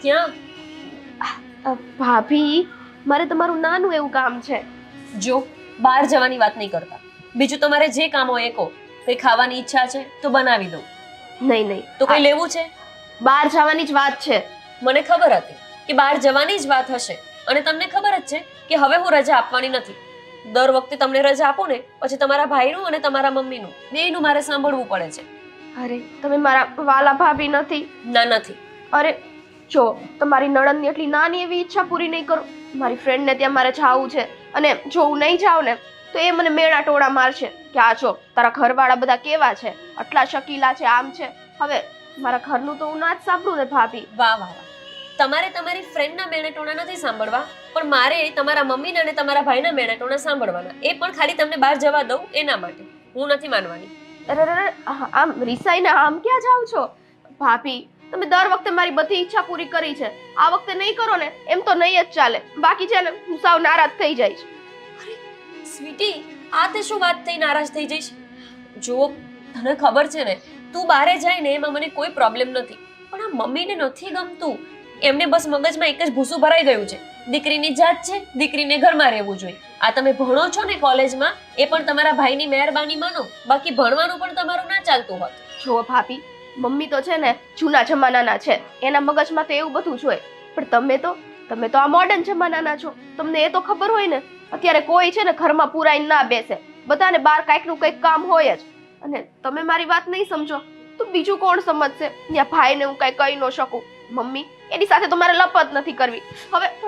ક્યાં? ભાભી, મારે તમારું નાનું એવું કામ છે. જો બહાર જવાની વાત નહીં કરતા. બીજું તમારે જે કામ હોય એ કહો. કઈ ખાવાની ઈચ્છા છે તો બનાવી દઉં. નહીં નહીં, તો કઈ લેવું છે? બહાર જવાની જ વાત છે. મને ખબર હતી કે બહાર જવાની જ વાત હશે, અને તમને ખબર જ છે કે હવે હું રજા આપવાની નથી. દર વખતે તમને રજા આપો ને પછી તમારા ભાઈનું અને તમારા મમ્મીનું બેયનું મારે સાંભળવું પડે છે. અરે, તમે મારા વાલા ભાભી નથી. ના, નથી. અરે જો, તમારી નણંદની એટલી નાની એવી ઈચ્છા પૂરી નહીં કરો. મારી ફ્રેન્ડને ત્યાં મારે જાવું છે, અને જો હું નહીં જાઉં ને તો એ મને મેળા ટોળા મારશે કે આ જો તારા ઘરવાળા બધા કેવા છે, આટલા શકીલા છે, આમ છે. હવે મારા ઘરનું તો હું ના જ સાંભળું ને ભાભી. વાહ વાહ વાહ. તમારે તમારી ફ્રેન્ડના મેળાટોણા નથી સાંભળવા, પણ મારે તમારા મમ્મીના અને તમારા ભાઈના મેળાટોણા સાંભળવાના. એ પણ ખાલી તમને બહાર જવા દઉં એના માટે. હું નથી માનવાની. અરે આમ રિસાઈને આમ ક્યાં જાવ છો ભાભી? તમે દર વખતે મારી બધી ઈચ્છા પૂરી કરી છે, આ વખતે નહીં કરો ને એમ તો નહીં જ ચાલે. બાકી છે ને હું સાવ નારાજ થઈ જઈશ. સ્વીટી, આ તે શું વાત થઈ નારાજ થઈ જઈશ? જો તને ખબર છે ને, તું બહારે જાય ને એમાં મને કોઈ પ્રોબ્લેમ નથી, પણ આ મમ્મીને નથી ગમતું. એમને બસ મગજમાં એક જ ભૂસું ભરાઈ ગયું છે. દીકરીની જાત છે, દીકરીને ઘરમાં રહેવું જોઈએ. આ તમે ભણો છો ને કોલેજમાં, એ પણ તમારા ભાઈની મહેરબાની માનો, બાકી ભણવાનું પણ તમારું ના ચાલતું હોત. જો ભાભી, મમ્મી તો છે ને જૂના જમાનાના છે, એના મગજમાં તો એવું બધું જોઈએ. પણ તમે તો આ મોડર્ન જમાનાના છો. તમને એ તો ખબર હોય ને, અત્યારે કોઈ છે ને ઘરમાં પુરાઈને ના બેસે, બધાને બહાર કાંઈકનું કંઈક કામ હોય જ. અને તમે મારી વાત નહીં સમજો તો બીજું કોણ સમજશે? ત્યાં ભાઈને હું કાંઈ કહી ન શકું. મમ્મી, એની સાથે તો મારે લપત નથી કરવી.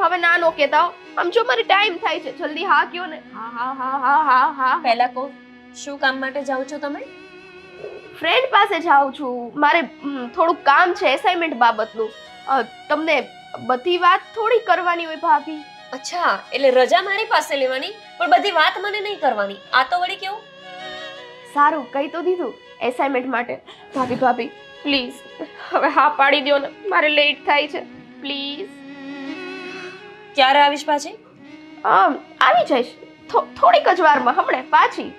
હવે ના નો કહેતા હો. આમ જો મારી ટાઈમ થાય છે, જલ્દી હા કયો ને. હા. પહેલા કહો, શું કામ માટે જાઓ છો તમે? ફ્રેન્ડ પાસે જાઉં છું. મારે થોડુંક કામ છે એસાઇનમેન્ટ બાબતનું. તમને બધી વાત થોડી કરવાની હોય ભાભી. અચ્છા, એટલે રજા મારી પાસે લેવાની, પણ બધી વાત મને નહીં કરવાની. આ તો વળી કેવું? સારું, કહી તો દીધું એસાઇનમેન્ટ માટે. ભાભી પ્લીઝ હવે હા પાડી દો ને, મારે લેટ થાય છે. પ્લીઝ. ક્યારે આવીશ પાછી? આવી જઈશ થોડીક જ વારમાં, હમણાં પાછી.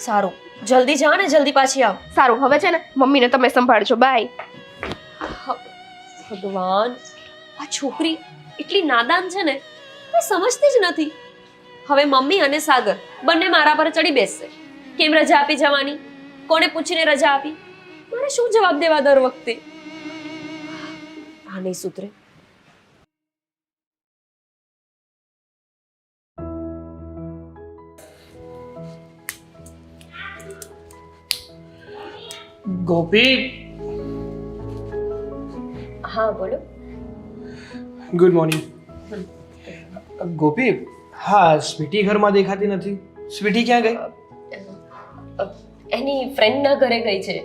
સારું, જલ્દી જાઓ ને, જલ્દી પાછી આવ. સારું, હવે છે ને મમ્મીને તમે સંભાળજો. બાય. ભગવાન, આ છોકરી એટલી નાદાન છે ને, કોઈ સમજતી જ નથી. હવે મમ્મી અને સાગર બંને મારા પર ચડી બેસશે. કેમ રજા આપી જવાની? કોને પૂછીને રજા આપી? મારે શું જવાબ દેવા દર વખતે? આ નહીં સુધરે. ગોપી. હા બોલો. Good morning. ગોપી, હા સ્વીટી ઘરમાં દેખાતી નથી. સ્વીટી ક્યાં ગઈ? એની ફ્રેન્ડના ઘરે ગઈ છે.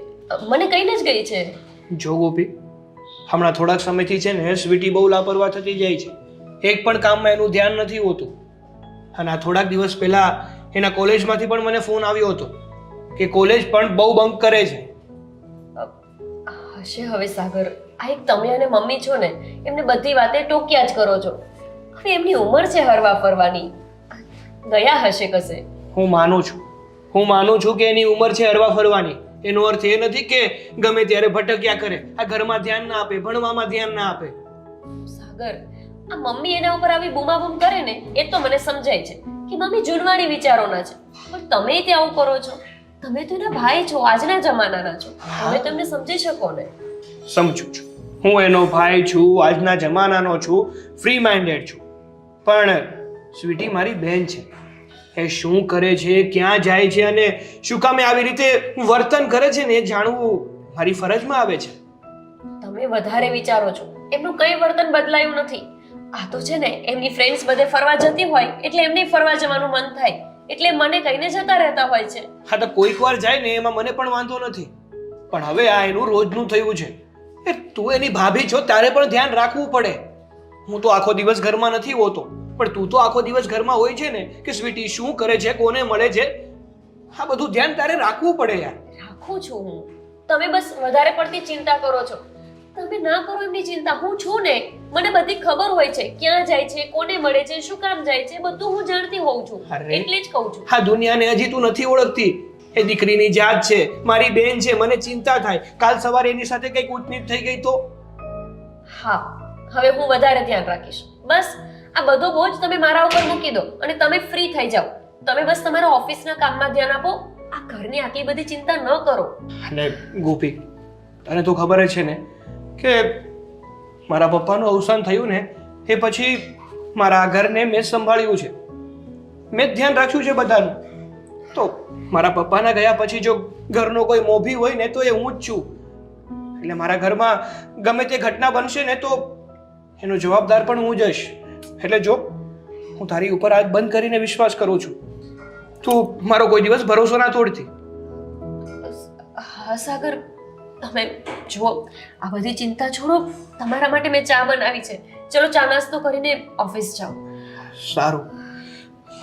મને કહીને જ ગઈ છે. જો ગોપી, હમણાં થોડાક સમયથી છે ને સ્વીટી બહુ લાપરવાહ થતી જાય છે. એક પણ કામમાં એનું ધ્યાન નથી હોતું. અને આ થોડાક દિવસ પહેલા એના કોલેજમાંથી પણ મને ફોન આવ્યો હતો કે કોલેજ પણ બહુ બંક કરે છે. હશે હવે સાગર, આ એક તમે અને મમ્મી છો ને, એમને બધી વાતે ટોક્યા જ કરો છો. હવે એમની ઉંમર છે હરવા ફરવાની, ગયા હશે કશે. હું માનું છું કે એની ઉંમર છે હરવા ફરવાની. એનો અર્થ એ નથી કે ગમે ત્યારે ભટક્યા કરે, આ ઘરમાં ધ્યાન ના આપે, ભણવામાં ધ્યાન ના આપે. સાગર, આ મમ્મી એના ઉપર આવી બૂમાબૂમ કરે ને, એ તો મને સમજાય છે કે મમ્મી જૂનવાણી વિચારોના છે, પણ તમે તે આવું કરો છો. તમે તો એના ભાઈ છો, આજના જમાનાના છો, તમે તમને સમજી શકો ને. સમજુ છું, હું એનો ભાઈ છું, આજના જમાનાનો છું, ફ્રી માઇન્ડેડ છું. પણ સ્વીટી મારી બહેન છે. એ શું કરે છે, ક્યાં જાય છે અને શું કામે આવી રીતે વર્તન કરે છે ને એ જાણવું મારી ફરજમાં આવે છે. તમે વધારે વિચારો છો. એમનું કઈ વર્તન બદલાયું નથી. આ તો છે ને એમની ફ્રેન્ડ્સ બધે ફરવા જતી હોય એટલે એમને ફરવા જવાનું મન થાય એટલે મને કહીને જતા રહેતા હોય છે. હા તો કોઈક વાર જાય ને એમાં મને પણ વાંધો નથી, પણ હવે આ એનું રોજનું થયું છે. એ તું એની ભાભી છો, તારે પણ ધ્યાન રાખવું પડે. હું તો આખો દિવસ ઘરમાં નથી હોતો, પણ તું તો આખો દિવસ ઘરમાં હોય છે ને કે સ્વીટી શું કરે છે, કોને મળે છે, આ બધું ધ્યાન તારે રાખવું પડે યાર. રાખું છું હું. તમે બસ વધારે પડતી ચિંતા કરો છો. તમે ના કરો એમની ચિંતા. હું છું ને, મને બધી ખબર હોય છે ક્યાં જાય છે, કોને મળે છે, શું કામ જાય છે, બધું હું જાણતી હોઉં છું. એટલે જ કહું છું. હા દુનિયાને હજી તું નથી ઓળખતી. એ દીકરીની જાત છે, મારી બેન છે, મને ચિંતા થાય કાલ સવારે એની સાથે કઈક ઊંચનીચ થઈ ગઈ તો. હા, હવે હું વધારે ધ્યાન રાખીશ. બસ આ બધો બોજ તમે મારા ઉપર મૂકી દો અને તમે ફ્રી થઈ જાઓ. તમે બસ તમારા ઓફિસના કામમાં ધ્યાન આપો. આ ઘરની આટલી બધી ચિંતા ન કરો. અને ગોપી, તને તો ખબર જ છે ને કે મારા પપ્પાનું અવસાન થયું ને એ પછી મારા આ ઘરને મેં જ સંભાળ્યું છે, મેં જ ધ્યાન રાખ્યું છે બધાનું. તો મારા પપ્પાના ગયા પછી જો ઘરનો કોઈ મોભી હોય ને તો એ હું જ છું. એટલે મારા ઘરમાં ગમે તે ઘટના બનશે ને તો એનો જવાબદાર પણ હું જ હશ. એટલે જો હું તારી ઉપર આંખ બંધ કરીને વિશ્વાસ કરું છું, તું મારો કોઈ દિવસ ભરોસો ના તોડતી. હા સાગર, તમે જુઓ, આ બધી ચિંતા છોડો. તમારા માટે મેં ચા બનાવી છે. ચલો ચા નાસ્તો કરીને ઓફિસ જાઓ. સારું,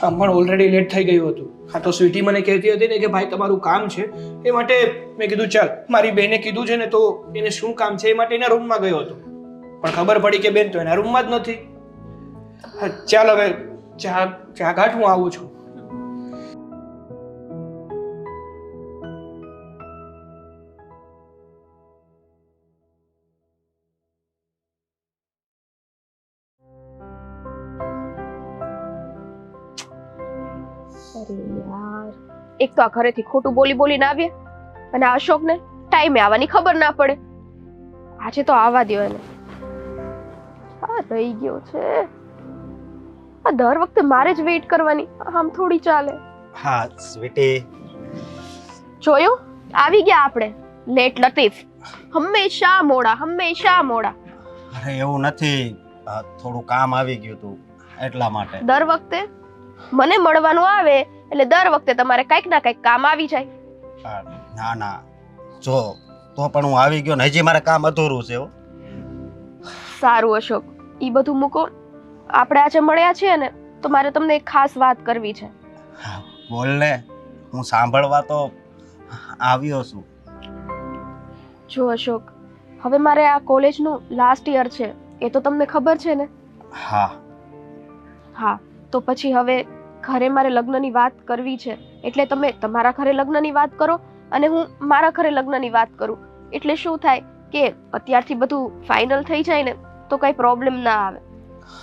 આમ પણ ઓલરેડી લેટ થઈ ગયું હતું. હા તો સ્વીટી મને કહેતી હતી ને કે ભાઈ તમારું કામ છે, એ માટે મેં કીધું ચાલ. મારી બેને કીધું છે ને તો એને શું કામ છે એ માટે એના રૂમમાં ગયો હતો, પણ ખબર પડી કે બેન તો એના રૂમમાં જ નથી. હા ચાલ, હવે ચા ઘાટ હું આવું છું. અરે યાર, એક તો આ ઘરેથી ખોટું બોલી બોલીને આવ્યા અને આ અશોકને ટાઈમે આવવાની ખબર ના પડે. આજે તો આવવા દો એને. આ રહી ગયો છે. આ દર વખતે મારે જ વેઇટ કરવાની, આમ થોડી ચાલે. હા સ્વીટી, જોયું, આવી ગયા આપણે. લેટ લતીફ, હંમેશા મોડા, હંમેશા મોડા. અરે એવું નથી, થોડું કામ આવી ગયું હતું એટલા માટે. દર વખતે મને મળવાનું આવે એટલે દર વખતે તમારે કંઈક ના કંઈક કામ આવી જાય. ના ના, જો તો પણ હું આવી ગયો ને હજી મારે કામ અધૂરું છે. સારું અશોક, ઈ બધું મૂકો. આપણે આજે મળ્યા છીએ ને તો મારે તમને એક ખાસ વાત કરવી છે. બોલ ને, હું સાંભળવા તો આવ્યો છું. જો અશોક, હવે મારે આ કોલેજનું લાસ્ટ યર છે, એ તો તમને ખબર છે ને? હા હા, તો પછી હવે ઘરે મારે લગ્નની વાત કરવી છે. એટલે તમે તમારા ઘરે લગ્નની વાત કરો અને હું મારા ઘરે લગ્નની વાત કરું. એટલે શું થાય કે અત્યારથી બધું ફાઇનલ થઈ જાય ને તો કઈ પ્રોબ્લેમ ના આવે.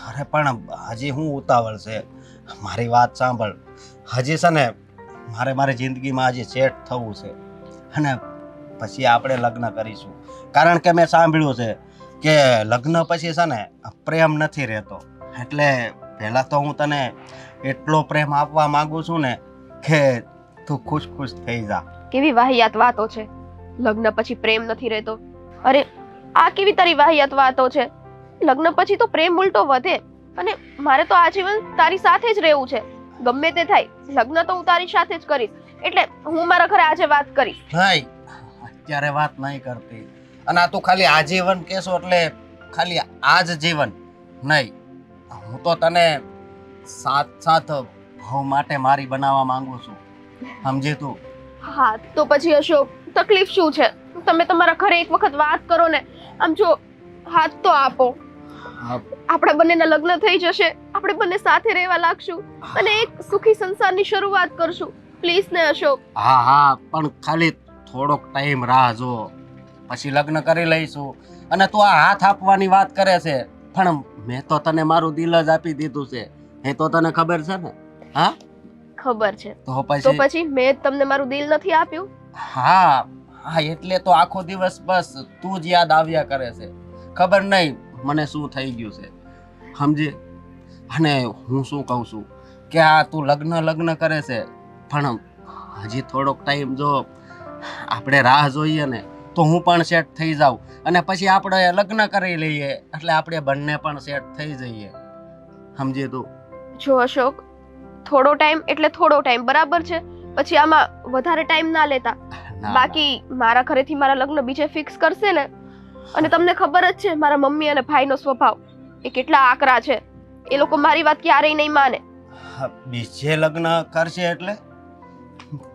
અરે પણ હજી હું ઉતાવળ છે, મારી વાત સાંભળ. હજી છે ને મારી જિંદગીમાં હજી સેટ થવું છે અને પછી આપણે લગ્ન કરીશું. કારણ કે મેં સાંભળ્યું છે કે લગ્ન પછી છે ને પ્રેમ નથી રહેતો. એટલે પહેલા તો હું તને એટલો પ્રેમ આપવા માંગુ છું ને કે તું ખુશ ખુશ થઈ જા. કેવી વાહિયાત વાતો છે, લગ્ન પછી પ્રેમ નથી રહેતો. અરે આ કેવી તારી વાહિયાત વાતો છે? લગ્ન પછી તો પ્રેમ ઉલટો વધે અને મારે તો આજીવન તારી સાથે જ રહેવું છે. ગમે તે થાય, લગ્ન તો હું તારી સાથે જ કરીશ. એટલે હું મારા ઘરે આજે વાત કરીશ. નહીં, અત્યારે વાત નહીં કરતી. અને આ તું ખાલી આજીવન કહેશો એટલે ખાલી આજ જીવન નહીં, હું તો તને સાથ ભાવ માટે મારી બનાવવા માંગુ છું. સમજી તું? હા તો પછી અશોક, તકલીફ શું છે? તમે તમારા ઘરે એક વખત વાત કરો ને. આમ જો, હાથ તો આપો. આપણા બંનેના લગ્ન થઈ જશે, આપણે બંને સાથે રહેવા લાગશું અને એક સુખી સંસારની શરૂઆત કરશું. પ્લીઝ ને અશોક. હા, પણ ખાલી થોડોક ટાઈમ રાહ જો, પછી લગ્ન કરી લઈશું. અને તું આ હાથ આપવાની વાત કરે છે, પણ મેં તો તને મારું દિલ જ આપી દીધું છે, એ તો તને ખબર છે ને? હા ખબર છે. તો પછી મેં તમને મારું દિલ નથી આપ્યું? હા, એટલે તો આખો દિવસ બસ તું જ યાદ આવ્યા કરે છે. ખબર નહીં મને શું થઈ ગયું છે, સમજે? અને હું શું કહું છું કે આ તું લગ્ન કરે છે, પણ હજી થોડોક ટાઈમ જો આપણે રાહ જોઈએ ને તો હું પણ સેટ થઈ જાઉં અને પછી આપણે લગ્ન કરી લઈએ એટલે આપણે બંને પણ સેટ થઈ જઈએ. સમજે તું? જો અશોક, થોડો ટાઈમ એટલે થોડો ટાઈમ, બરાબર છે? પછી આમાં વધારે ટાઈમ ના લેતા. બાકી મારા ઘરેથી મારા લગ્ન બીજે ફિક્સ કરશે ને, અને તમને ખબર જ છે મારા મમ્મી અને ભાઈનો સ્વભાવ, એ કેટલા આકરા છે. એ લોકો મારી વાત ક્યારેય નહીં માને. બીજે લગ્ન કરશે એટલે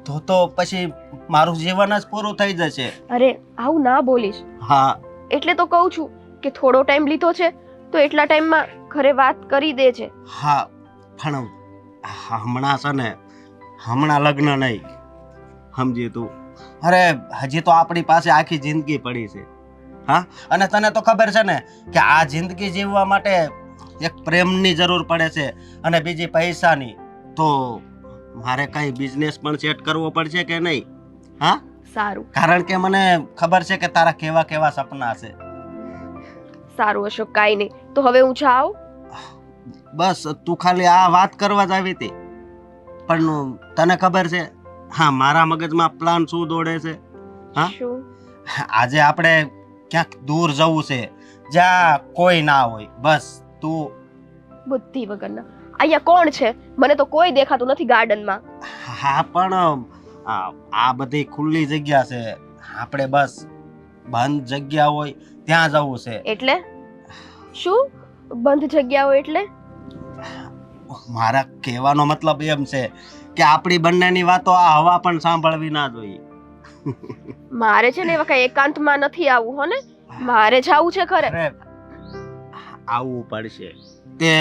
તો પછી મારું જીવન જ પૂરું થઈ જશે. અરે આવું ના બોલીશ. હા એટલે તો કહું છું કે થોડો ટાઈમ લીધો છે તો એટલા ટાઈમમાં ઘરે વાત કરી દે છે. હા, પણ હમણાં છે ને, હમણાં લગ્ન નહીં, સમજી તું? અરે હજી તો આપણી પાસે આખી જિંદગી પડી છે. હા, અને તને તો ખબર છે ને કે આ જિંદગી જીવવા માટે એક પ્રેમની જરૂર પડે છે અને બીજી પૈસાની. તો મારે કઈ બિઝનેસ પણ સેટ કરવો પડશે કે નહીં? હા, સારું કારણ કે મને ખબર છે કે તારા કેવા કેવા સપના છે. સારું અશોક, કાંઈ નહીં. તો હવે હું જાઉં? બસ તું ખાલી આ વાત કરવા જ આવી હતી, પણ તને ખબર છે હા મારા મગજમાં પ્લાન શું દોડે છે? હા, શું? આજે આપણે ક્યાંક દૂર જવું છે જ્યાં કોઈ ના હોય. બસ તું. બુદ્ધિ વગરના. અહીંયા કોણ છે? મને તો કોઈ દેખાતું નથી ગાર્ડનમાં. હા, પણ આ બધી ખુલ્લી જગ્યા છે. આપણે બસ બંધ જગ્યા હોય ત્યાં જવું છે. એટલે શું બંધ જગ્યાઓ એટલે? મારા કહેવાનો મતલબ એમ છે કે આપણી બંનેની વાતો આ હવા પણ સાંભળવી ના જોઈએ. મારે છે ને એવા કઈ એકાંતમાં નથી આવવું, હો ને? મારે જાવું છે ખરે. અરે, આવવું પડશે. તે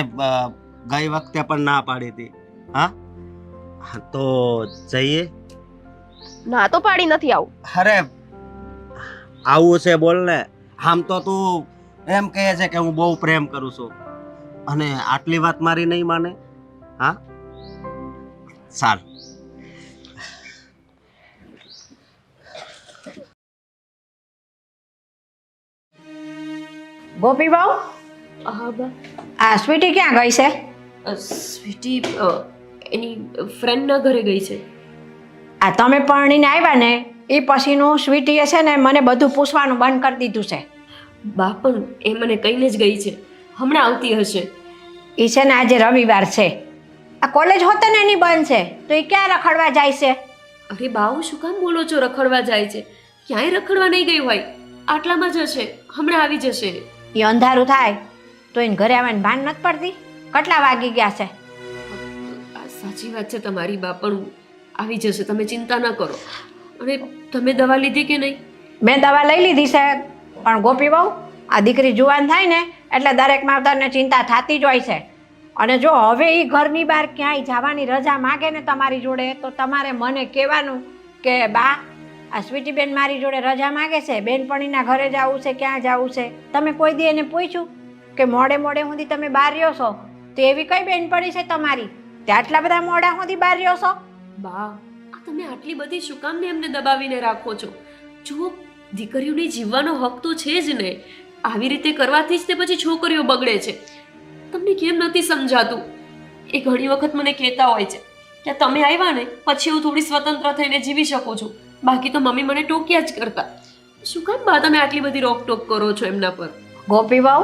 ગઈ વખતે પણ ના પાડી હતી. હા, તો જઈએ. ના તો પાડી નથી આવું. અરે આવું છે બોલ ને. આમ તો તું એમ કહે છે કે હું બહુ પ્રેમ કરું છું અને આટલી વાત મારી નહીં માને. હા, ચાલ. ગોપી બહુ હા બા. આ સ્વીટી ક્યાં ગઈ છે? સ્વીટી એની ફ્રેન્ડના ઘરે ગઈ છે. આ તમે પરણીને આવ્યા ને એ પછીનું સ્વીટીએ છે ને મને બધું પૂછવાનું બંધ કરી દીધું છે. બા પણ એ મને કહીને જ ગઈ છે, હમણાં આવતી હશે. એ છે ને આજે રવિવાર છે, આ કોલેજ હોતે ને એની બંધ છે, તો એ ક્યાં રખડવા જાય છે? અરે બાઉ, શું કામ બોલો છો રખડવા જાય છે? ક્યાંય રખડવા નહીં ગઈ હોય, આટલામાં જ હશે, હમણાં આવી જશે. એ અંધારું થાય તો એને ઘરે આવવાની ભાન નથી પડતી? કેટલા વાગી ગયા છે? આ સાચી વાત છે તમારી બા, પણ આવી જશે, તમે ચિંતા ન કરો. અને તમે દવા લીધી કે નહીં? મેં દવા લઈ લીધી છે, પણ ગોપી બહુ આ દીકરી જુવાન થાય ને એટલે દરેક માવતરને ચિંતા થતી જ હોય છે. અને જો હવે એ ઘરની બહાર ક્યાંય જવાની રજા માગે ને તમારી જોડે, તો તમારે મને કહેવાનું કે બા આ સ્વીટીબેન મારી જોડે રજા માગે છે, બેનપણીના ઘરે જવું છે, ક્યાં જવું છે. તમે કોઈ દી એને પૂછ્યું કે મોડે મોડે સુધી તમે બહાર રહ્યો છો? તો એવી કઈ બેનપણી છે તમારી તે આટલા બધા મોડા સુધી બહાર રહ્યો છો? બા, આ તમે આટલી બધી શું કામ ને એમને દબાવીને રાખો છો? જુઓ, દીકરીઓને જીવવાનો હક તો છે જ ને. આવી રીતે કરવાથી જ તે પછી છોકરીઓ બગડે છે. તમને કેમ નથી સમજાતું? એ ઘણી વખત મને કહેતા હોય છે કે તમે આવ્યા ને પછી હું થોડી સ્વતંત્ર થઈને જીવી શકું છું, બાકી તો મમ્મી મને ટોક્યા જ કરતા. શું કામ બા તમે આટલી બધી રોકટોક કરો છો એમના પર? ગોપી બહુ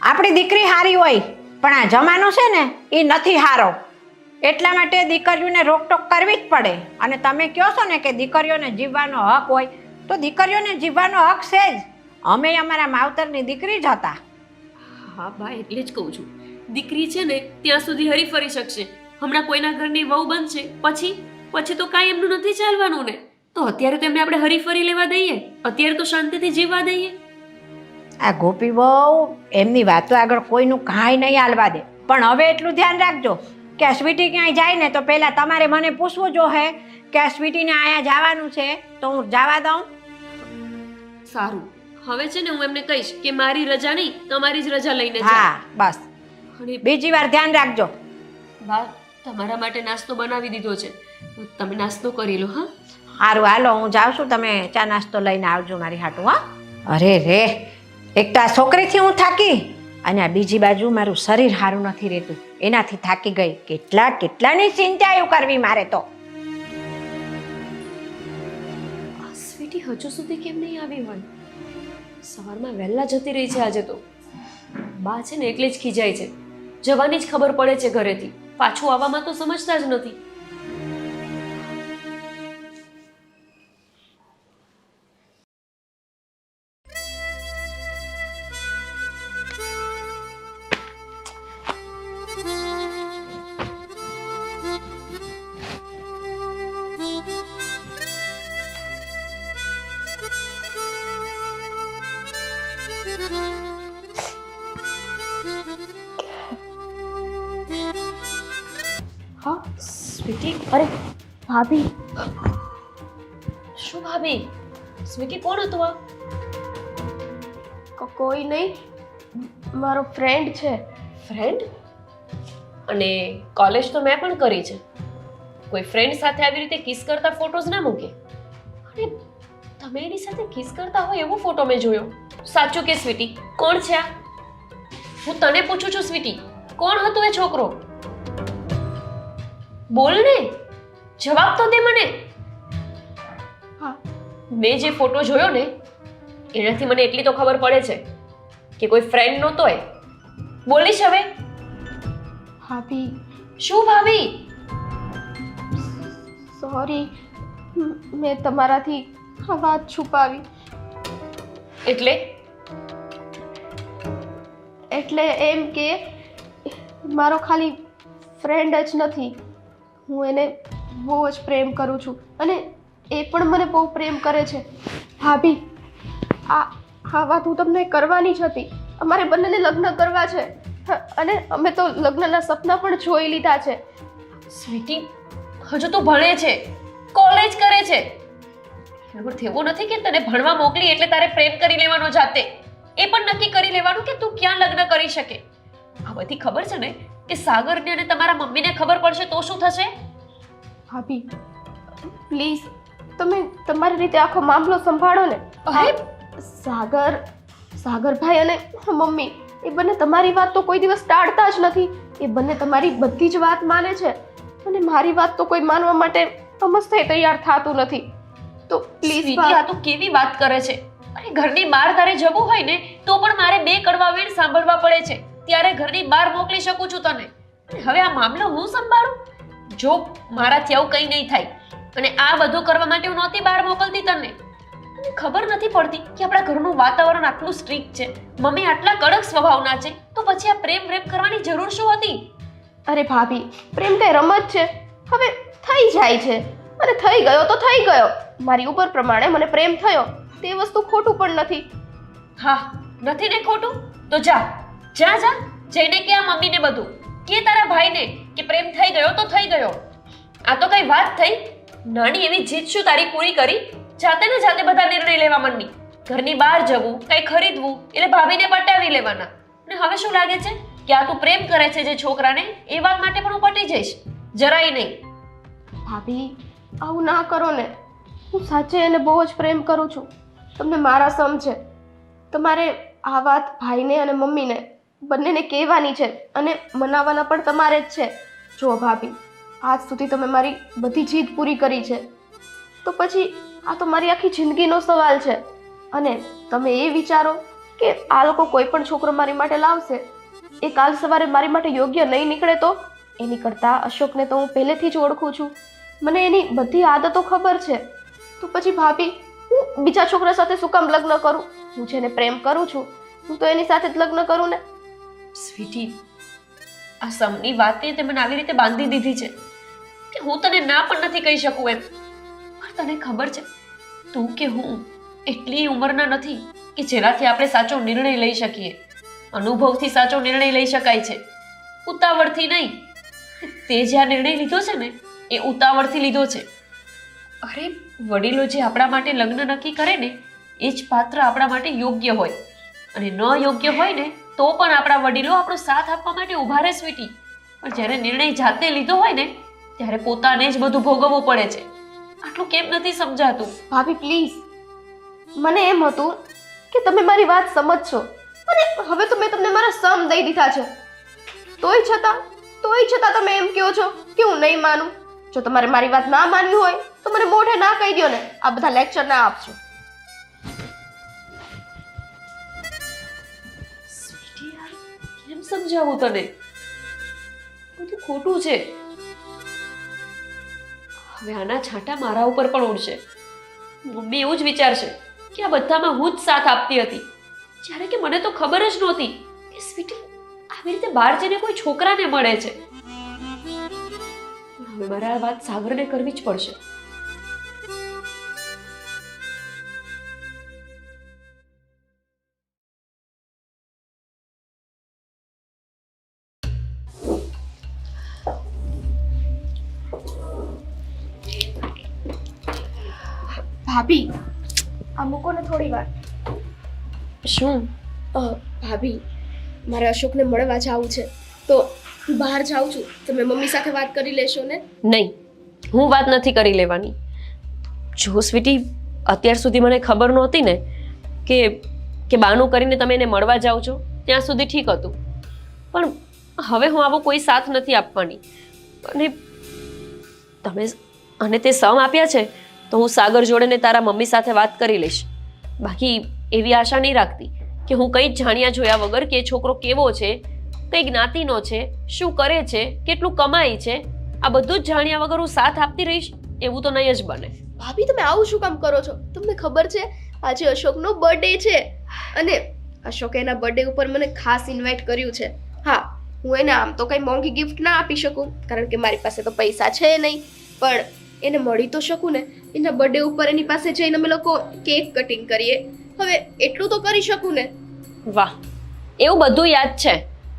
આપણી દીકરી હારી હોય, પણ આ જમાનો છે ને એ નથી હારો, એટલા માટે દીકરીઓને રોકટોક કરવી જ પડે. અને તમે કહો છો ને કે દીકરીઓને જીવવાનો હક હોય, તો દીકરીઓને જીવવાનો હક છે જ. અમે અમારા માવતરની દીકરી જ હતા. હા બા, એટલે જ કહું છું, દીકરી છે ને ત્યાં સુધી હરી ફરી શકશે. હમણાં કોઈના ઘરની વહુ બનશે પછી તો કાંઈ એમનું નથી ચાલવાનું ને. તો અત્યારે તો એમને આપણે હરી ફરી લેવા દઈએ, અત્યારે તો શાંતિથી જીવવા દઈએ. આ ગોપી બહુ એમની વાતો આગળ કોઈનું કાંઈ નહીં હાલવા દે. પણ હવે એટલું ધ્યાન રાખજો કે આ સ્વીટી ક્યાંય જાય ને તો પહેલાં તમારે મને પૂછવું જોઈએ કે આ સ્વીટીને અહીંયા જવાનું છે, તો હું જવા દઉં. સારું, હવે છે ને હું એમને કહીશ કે મારી રજા નહીં, તમારી જ રજા લઈને જાઓ. હા બસ, અને બીજી વાર ધ્યાન રાખજો. બા, તમારા માટે નાસ્તો બનાવી દીધો છે, તમે નાસ્તો કરી લો. હા સારું, હાલો હું જાઉં છું, તમે ચા નાસ્તો લઈને આવજો મારી હાટું. હા, અરે રે, એક તો આ છોકરીથી હું થાકી, અને આ બીજી બાજુ મારું શરીર સારું નથી રહેતું, એનાથી થાકી ગઈ. કેટલાની ચિંતાઓ કરવી મારે તો. સ્વીટી હજુ સુધી કેમ નહીં આવી હોય? સવારમાં વહેલા જતી રહી છે આજે તો. બા છે ને એટલે જ ખીજાય છે, જવાની જ ખબર પડે છે ઘરેથી, પાછું આવવામાં તો સમજતા જ નથી. હા સ્વીટી. અરે ભાભી, શું ભાભી? સ્વીટી કોણ હતું આ? કોઈ નહીં, મારો ફ્રેન્ડ છે. ફ્રેન્ડ? અને કોલેજ તો મેં પણ કરી છે. કોઈ ફ્રેન્ડ સાથે આવી રીતે કિસ કરતા ફોટોઝ ના મૂકે. અને તમે એની સાથે કિસ કરતા હોય એવો ફોટો મેં જોયો. સાચું કે સ્વીટી, કોણ છે આ? હું તને પૂછું છું સ્વીટી, કોણ હતો એ છોકરો? બોલ ને, જવાબ તો દે મને. હા, મેં જે ફોટો જોયો ને એનાથી મને એટલી તો ખબર પડે છે કે કોઈ ફ્રેન્ડ નહોતો એ. બોલીશ હવે? ભાભી શું ભાભી? સોરી, મેં તમારાથી આ વાત છુપાવી. એટલે એમ કે મારો ખાલી ફ્રેન્ડ જ નથી, હું એને બહુ જ પ્રેમ કરું છું અને એ પણ મને બહુ પ્રેમ કરે છે. ભાભી, આ વાત હું તમને કરવાની જ હતી. અમારે બંનેને લગ્ન કરવા છે અને અમે તો લગ્નના સપના પણ જોઈ લીધા છે. સ્વીટી, હજુ તો ભણે છે, કોલેજ કરે છે. એનો અર્થ એવો નથી કે તને ભણવા મોકલી એટલે તારે પ્રેમ કરી લેવાનો જાતે. એ પણ નક્કી કરી લેવાનું કે તું ક્યાં લગ્ન કરી શકે. આ બધી ખબર છે ને કે સાગરને અને તમારા મમ્મીને ખબર પડશે તો શું થશે? ભાભી પ્લીઝ, તમે તમારી રીતે આખો મામલો સંભાળો ને. અરે સાગરભાઈ અને મમ્મી એ બંને તમારી વાત તો કોઈ દિવસ ટાળતા જ નથી. એ બંને તમારી બધી જ વાત માને છે અને મારી વાત તો કોઈ માનવા માટે સમજતે તૈયાર થતું નથી. તો પ્લીઝ સ્વીટી, આ તું કેવી વાત કરે છે? અરે ઘરની બહાર તારે જવું હોય ને તો પણ મારે બે કડવા વેણ સાંભળવા પડે છે, ત્યારે ઘરની બહાર મોકલી શકું છું તને. હવે આ મામલો હું સંભાળું? જો મારાથી આવું કંઈ નહીં થાય અને આ બધું કરવા માટે હું નહોતી બહાર મોકલતી તને. ખબર નથી પડતી કે આપણા ઘરનું વાતાવરણ આટલું સ્ટ્રિક્ટ છે, મમ્મી આટલા કડક સ્વભાવના છે, તો પછી આ પ્રેમ કરવાની જરૂર શું હતી? અરે ભાભી, પ્રેમ કઈ રમત છે? હવે થઈ જાય છે અને થઈ ગયો તો થઈ ગયો. મારી ઉપર પ્રમાણે મને પ્રેમ થયો, તે વસ્તુ ખોટું પણ નથી. હા, નથી ને ખોટું? તો જા જા જા જઈને કે આ મમ્મીને બધું કે તારા ભાઈને કે પ્રેમ થઈ ગયો તો થઈ ગયો. આ તો કઈ વાત થઈ? નાની એવી જીત શું તારી પૂરી કરી? જાતે ને જાતે બધા નિર્ણય લેવા માંડી. ઘરની બહાર જવું, કઈ ખરીદવું એટલે ભાભીને પટાવી લેવાના. અને હવે શું લાગે છે કે આ તું પ્રેમ કરે છે જે છોકરાને, એ વાત માટે પણ હું પટી જઈશ? જરાય નહીં. ભાભી આવું ના કરો ને, હું સાચે એને બહુ જ પ્રેમ કરું છું. તમને મારા સમ છે. તમારે આ વાત ભાઈને અને મમ્મીને બંનેને કહેવાની છે અને મનાવવાના પણ તમારે જ છે. જુઓ ભાભી, આજ સુધી તમે મારી બધી જીદ પૂરી કરી છે, તો પછી આ તો મારી આખી જિંદગીનો સવાલ છે. અને તમે એ વિચારો કે આ લોકો કોઈ પણ છોકરો મારી માટે લાવશે, એ કાલ સવારે મારી માટે યોગ્ય નહીં નીકળે તો? એની કરતાં અશોકને તો હું પહેલેથી જ ઓળખું છું, મને એની બધી આદતો ખબર છે. તો પછી ભાભી, હું બીજા છોકરા સાથે શું કામ લગ્ન કરું? હું જેને પ્રેમ કરું છું હું તો એની સાથે જ લગ્ન કરું ને. સ્વીટી, આ સમની વાતે તે મને આવી રીતે બાંધી દીધી છે કે હું તને ના પણ નથી કહી શકું એમ. પણ તને ખબર છે, તું કે હું એટલી ઉંમરના નથી કે જેનાથી આપણે સાચો નિર્ણય લઈ શકીએ. અનુભવથી સાચો નિર્ણય લઈ શકાય છે, ઉતાવળથી નહીં. તે જે આ નિર્ણય લીધો છે ને એ ઉતાવળથી લીધો છે. અરે વડીલો જે આપણા માટે લગ્ન નક્કી કરે ને એ જ પાત્ર આપણા માટે યોગ્ય હોય, અને ન યોગ્ય હોય ને તો પણ આપણા વડીલો આપણો સાથ આપવા માટે ઊભા રહે સ્વીટી. પણ જ્યારે નિર્ણય જાતે લીધો હોય ને ત્યારે પોતાને જ બધું ભોગવવું પડે છે. આટલું કેમ નથી સમજાતું? ભાભી પ્લીઝ, મને એમ હતું કે તમે મારી વાત સમજશો અને હવે તો મેં તમને મારા સમ દઈ દીધા છે. તોય છતાં તમે એમ કહો છો કે હું નહીં માનું. જો તમારે મારી વાત ના માનવી હોય તો મને મોઢે ના કહી દો ને, આ બધા લેક્ચર ના આપશો. સ્વીટી યાર, કેમ સમજાવું તને? બધું ખોટું છે. હવે આના છાંટા મારા ઉપર પણ ઉડશે. મમ્મી એવું જ વિચારશે કે આ બધામાં હું જ સાથ આપતી હતી, જ્યારે કે મને તો ખબર જ નહોતી કે સ્વીટી આવી રીતે બહાર જઈને કોઈ છોકરાને મળે છે. હવે મારે આ વાત સાગરને કરવી જ પડશે. ભાભી આ મૂકો ને થોડી વાર. શું? ભાભી મારે અશોકને મળવા જવું છે તો હું બહાર જાઉં છું. તમે મમ્મી સાથે વાત કરી લેશો ને? નહીં, હું વાત નથી કરી લેવાની. જો સ્વીટી, અત્યાર સુધી મને ખબર નહોતી ને કે બાનું કરીને તમે એને મળવા જાઓ છો, ત્યાં સુધી ઠીક હતું. પણ હવે હું આવો કોઈ સાથ નથી આપવાની. અને તમે અને તે સમ આપ્યા છે તો હું સાગર જોડે ને તારા મમ્મી સાથે વાત કરી લઈશ. બાકી એવી આશા નહીં રાખતી કે હું કંઈ જ જાણ્યા જોયા વગર કે એ છોકરો કેવો છે, કઈ જ્ઞાતિનો છે, શું કરે છે, કેટલું કમાય છે, આ બધું જ જાણ્યા વગર હું સાથ આપતી રહીશ એવું તો નહીં જ બને. ભાભી તમે આવું શું કામ કરો છો? તમને ખબર છે આજે અશોકનો બર્થડે છે અને અશોકે એના બર્થડે ઉપર મને ખાસ ઇન્વાઇટ કર્યું છે. હા, હું એને આમ તો કઈ મોંઘી ગિફ્ટ ના આપી શકું કારણ કે મારી પાસે તો પૈસા છે નહીં, પણ એને મળી તો શકું ને. એના બર્થડે ઉપર એની પાસે જઈને અમે લોકો કેક કટિંગ કરીએ. હવે એટલું તો કરી શકું ને. વાહ, એવું બધું યાદ છે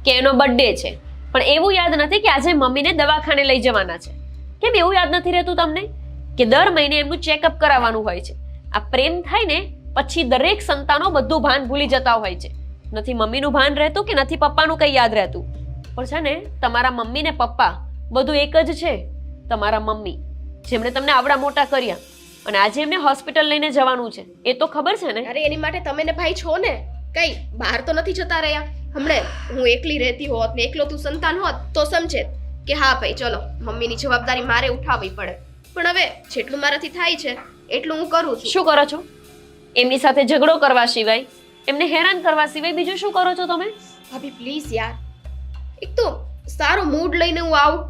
કે એનો બર્થડે છે, પણ એવું યાદ નથી કે આજે મમ્મીને દવાખાને લઈ જવાના છે. કેમ એવું યાદ નથી રહેતું તમને કે દર મહિને એમનું ચેકઅપ કરાવવાનું હોય છે? આ પ્રેમ થાય ને પછી દરેક સંતાનો બધું ભાન ભૂલી જતા હોય છે. નથી મમ્મીનું ભાન રહેતું કે નથી પપ્પાનું કંઈ યાદ રહેતું. પણ છે ને તમારા મમ્મી ને પપ્પા બધું એક જ છે. તમારા મમ્મી જેમણે તમને આવડા મોટા કર્યા અને આજે એમને હોસ્પિટલ લઈને જવાનું છે, એ તો ખબર છે ને? અરે એની માટે તમે ને ભાઈ છો ને, કઈ બહાર તો નથી જતા રહ્યા. હમણે હું એકલી રહેતી હોત ને એકલો તું સંતાન હોત તો સમજે કે હા ભાઈ ચલો મમ્મીની જવાબદારી મારે ઉઠાવવી પડે. પણ હવે જેટલું મારાથી થાય છે એટલું હું કરું છું. શું કરો છો? એમની સાથે ઝઘડો કરવા સિવાય, એમને હેરાન કરવા સિવાય બીજું શું કરો છો તમે? ભાભી પ્લીઝ યાર, એક તો સારો મૂડ લઈને હું આવું.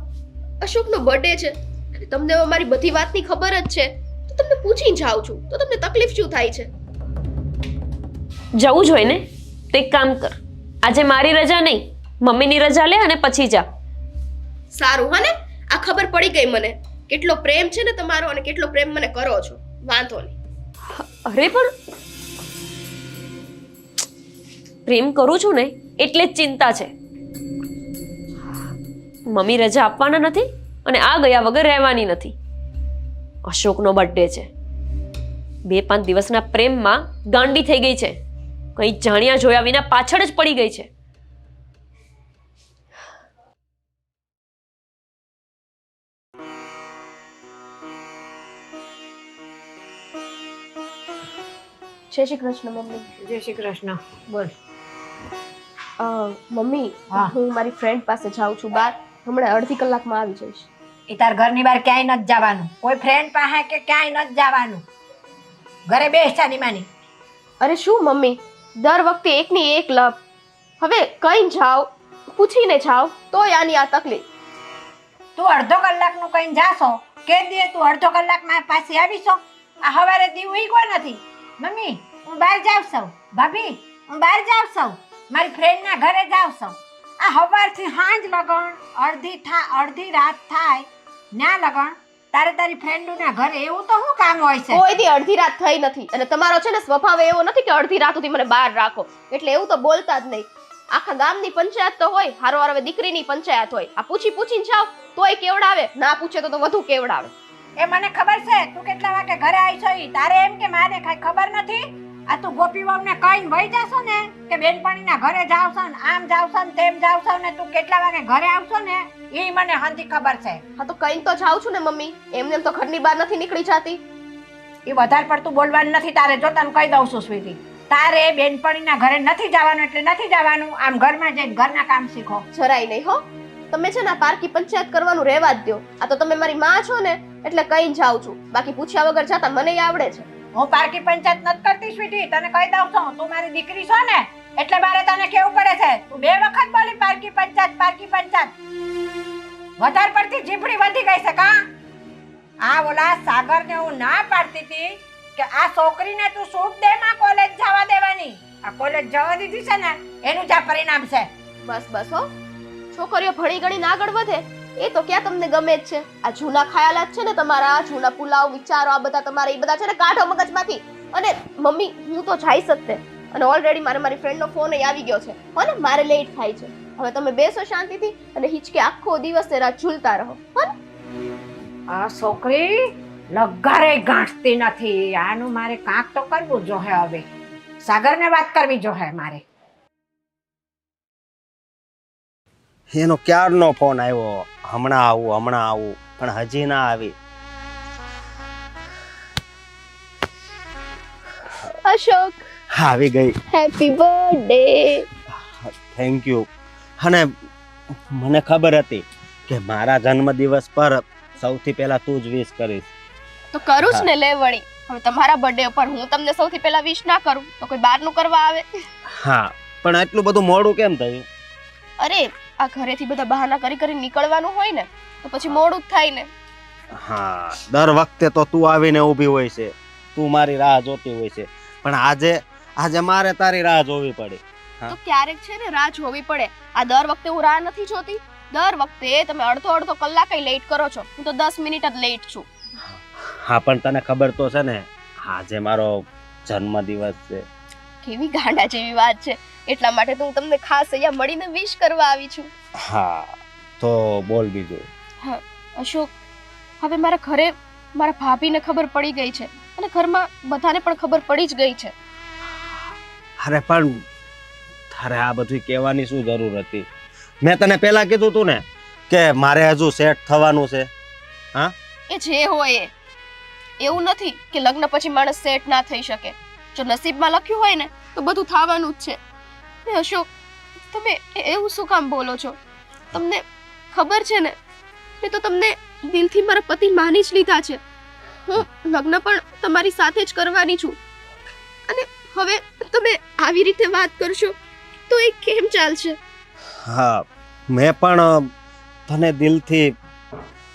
અશોકનો બર્થડે છે અને તમને હવે મારી બધી વાતની ખબર જ છે તો તમને પૂછીને જાઉં છું તો તમને તકલીફ શું થાય છે? જવું જોઈએ ને તો એક કામ કર, આજે મારી રજા નહીં, મમ્મીની રજા લે અને પછી જા. સારું હા ને, આ ખબર પડી ગઈ મને કેટલો પ્રેમ છે ને તમારો અને કેટલો પ્રેમ મને કરો છો. વાંધો નહીં. અરે પણ પ્રેમ કરું છું ને એટલે જ ચિંતા છે. મમ્મી રજા આપવાના નથી અને આ ગયા વગર રહેવાની નથી. અશોકનો બર્થડે છે, 2-5 દિવસના પ્રેમમાં ગાંડી થઈ ગઈ છે, કંઈ જાણ્યા જોયા વિના પાછળ જ પડી ગઈ છે. જય શ્રી કૃષ્ણ મમ્મી. જય શ્રી કૃષ્ણ. બોલ. મમ્મી હા. હું મારી ફ્રેન્ડ પાસે જાઉં છું બહાર, હમણાં અડધી કલાકમાં આવી જઈશ. એ તાર ઘરની બહાર ક્યાંય નથી જવાનું, કોઈ ફ્રેન્ડ પાસે કે ક્યાંય નથી જવાનું. ઘરે બેસ ચાની માની. અરે શું મમ્મી, દર વખતે એકની એક લપ. હવે કઈ જાઓ પૂછીને જાઓ તોય આની આ તકલીફ. તું અડધો કલાકનું કઈ જાશો કે દે તું અડધો કલાકમાં પાછી આવીશો? આ હવારે દી ઉઈ કોઈ નથી. મમ્મી હું બહાર જાઉં છું, ભાભી હું બહાર જાઉં છું, મારી ફ્રેન્ડના ઘરે જાઉં છું. આ હવારથી સાંજ લગણ અડધી રાત થાય ના લગણ તારે તારી ફ્રેન્ડના ઘરે, એવું તો શું કામ હોય છે? કોઈ દી અડધી રાત થઈ નથી અને તમારો છે ને સ્વભાવ એવો નથી કે અડધી રાત સુધી મને બહાર રાખો, એટલે એવું તો બોલતા જ નહીં. આખા ગામની પંચાયત તો હોય, હારો હવે દીકરીની પંચાયત હોય. આ પૂછીને જાવ તોય કેવડાવે, ના પૂછે તો વધુ કેવડાવે. એ મને ખબર છે તું કેટલા વાગે ઘરે આવી છો. ઈ તારે એમ કે મારે કઈ ખબર નથી? આ તું ગોપી વહુને કહીને વહી જાશો ને કે બેનપણીના ઘરે જાવ છો ને આમ જાવ છો ને તેમ જાવ છો ને તું કેટલા વાગે ઘરે આવશો ને એ મને હંધી ખબર છે. હા તો કઈ તો જાઉં છું ને મમ્મી, એમને તો ઘરની બહાર નથી નીકળી જાતી. એ વધારે પડતું બોલવાનું નથી તારે. જો તને કહી દઉં છું સ્વીટી, તારે બેનપણીના ઘરે નથી જવાનું એટલે નથી જવાનું. આમ ઘરમાં જઈને ઘરના કામ શીખો. જરાય નહીં હો. તમે છે ને પારકી પંચાયત કરવાનું રહેવા જ દો. આ તો તમે મારી માં છો ને એટલે કઈ જાઉં છું, બાકી પૂછ્યા વગર જતા મને આવડે છે. હું પારકી પંચાયત નથી કરતી સ્વીટી, તને કહી દઉં છું. તું મારી દીકરી છો ને એટલે મારે તને કેવું પડે છે. તું 2 વખત બોલી પારકી પંચાયત. વધારે પડતી જીભડી વધી ગઈ છે કા? આ ઓલા સાગરને હું ના પાડતી હતી કે આ છોકરીને તું છૂટ દે માં કોલેજ જવા દેવાની. આ કોલેજ જવા દીધી છે ને એનું જ આ પરિણામ છે. બસ હો, છોકરીઓ ભણી ગણીને આગળ વધે એ તો ક્યાં તમને ગમે જ છે. આ જૂના ખયાલાત છે ને તમારા, જૂના પુલાવ વિચારો આ બધા તમારા એ બધા છે ને કાઢો મગજમાંથી. અને મમ્મી હું તો જઈશ જ તે, અને ઓલરેડી મારી ફ્રેન્ડનો ફોન આવી ગયો છે હો ને, મારે લેટ થાય છે. હવે તમે બેસો શાંતિથી અને હિચકે આખો દિવસ તે રાત ઝૂલતા રહો હો ને. આ છોકરી લગારે ગાંઠતી નથી. આનું મારે કાંક તો કરવું જોહે. હવે સાગરને વાત કરવી જોહે મારે. એનો ક્યારનો ફોન આવ્યો, હમણાં આવું, પણ હજી ના આવી. અશોક, આવી ગઈ. Happy birthday. Thank you. અને મને ખબર હતી કે મારા જન્મદિવસ પર સૌથી પહેલા તું જ વિશ કરીશ. તો કરું જ ને લે વળી. હવે તમારા બર્થડે ઉપર હું તમને સૌથી પહેલા વિશ ના કરું તો કોઈ બહારનું કરવા આવે? હા, પણ આટલું બધું મોડું કેમ થયું? અરે આ ઘરેથી બધા બહાના કરી કરી નીકળવાનું હોય ને તો પછી મોડું જ થાય ને. હા, દર વખતે તો તું આવીને ઊભી હોય છે, તું મારી રાહ જોતી હોય છે, પણ આજે મારે તારી રાહ જોવી પડી. તો ક્યારેક છે ને રાહ જોવી પડે. આ દર વખતે હું રાહ નથી જોતી. દર વખતે તમે અડધો કલાક લેટ કરો છો. હું તો 10 મિનિટ જ લેટ છું. હા, પણ તને ખબર તો છે ને આજે મારો જન્મદિવસ છે. કેવી ગાંડા જેવી વાત છે. એટલા માટે તો હું તમને ખાસ અહીંયા મળીને વિશ કરવા આવી છું. હા, તો બોલ બીજું. હા અશોક, હવે મારા ઘરે મારા ભાભીને ખબર પડી ગઈ છે અને ઘરમાં બધાને પણ ખબર પડી જ ગઈ છે. અરે પણ તારે આ બધું કહેવાની શું જરૂર હતી? મેં તને પહેલા કીધું તું ને કે મારે હજુ સેટ થવાનું છે. હા, એ જે હોય એ. એવું નથી કે લગ્ન પછી માણસ સેટ ના થઈ શકે. જો નસીબમાં લખ્યું હોય ને તો બધું થવાનું જ છે. એ અશોક, તમે એવું શું કામ બોલો છો? તમને ખબર છે ને મેં તો તમને દિલથી મારા પતિ માની જ લીધા છે. હું લગ્ન પણ તમારી સાથે જ કરવાની છું. અને હવે તમે આવી રીતે વાત કરશો તો એ કેમ ચાલશે? હા, મેં પણ તને દિલથી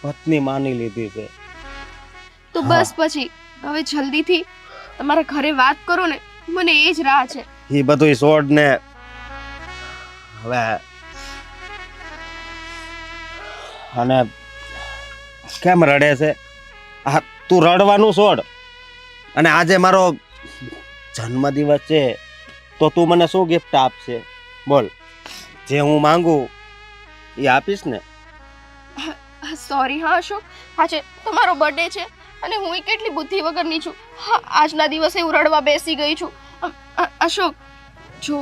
પત્ની માની લીધી છે. તો બસ પછી હવે જલ્દીથી તમારા ઘરે વાત કરો ને. મને એ જ રાહ છે. એ બધું છોડ ને હવે અને કેમ રડે છે? હા, તું રડવાનું છોડ. અને આજે મારો જન્મદિવસ છે તો તું મને શું ગિફ્ટ આપશે? બોલ, જે હું માંગુ એ આપીશ ને? સોરી હા અશોક, આજે તમારો બર્થડે છે અને હું કેટલી બુદ્ધિ વગરની છું. હા, આજના દિવસે હું રડવા બેસી ગઈ છું. અશોક, જો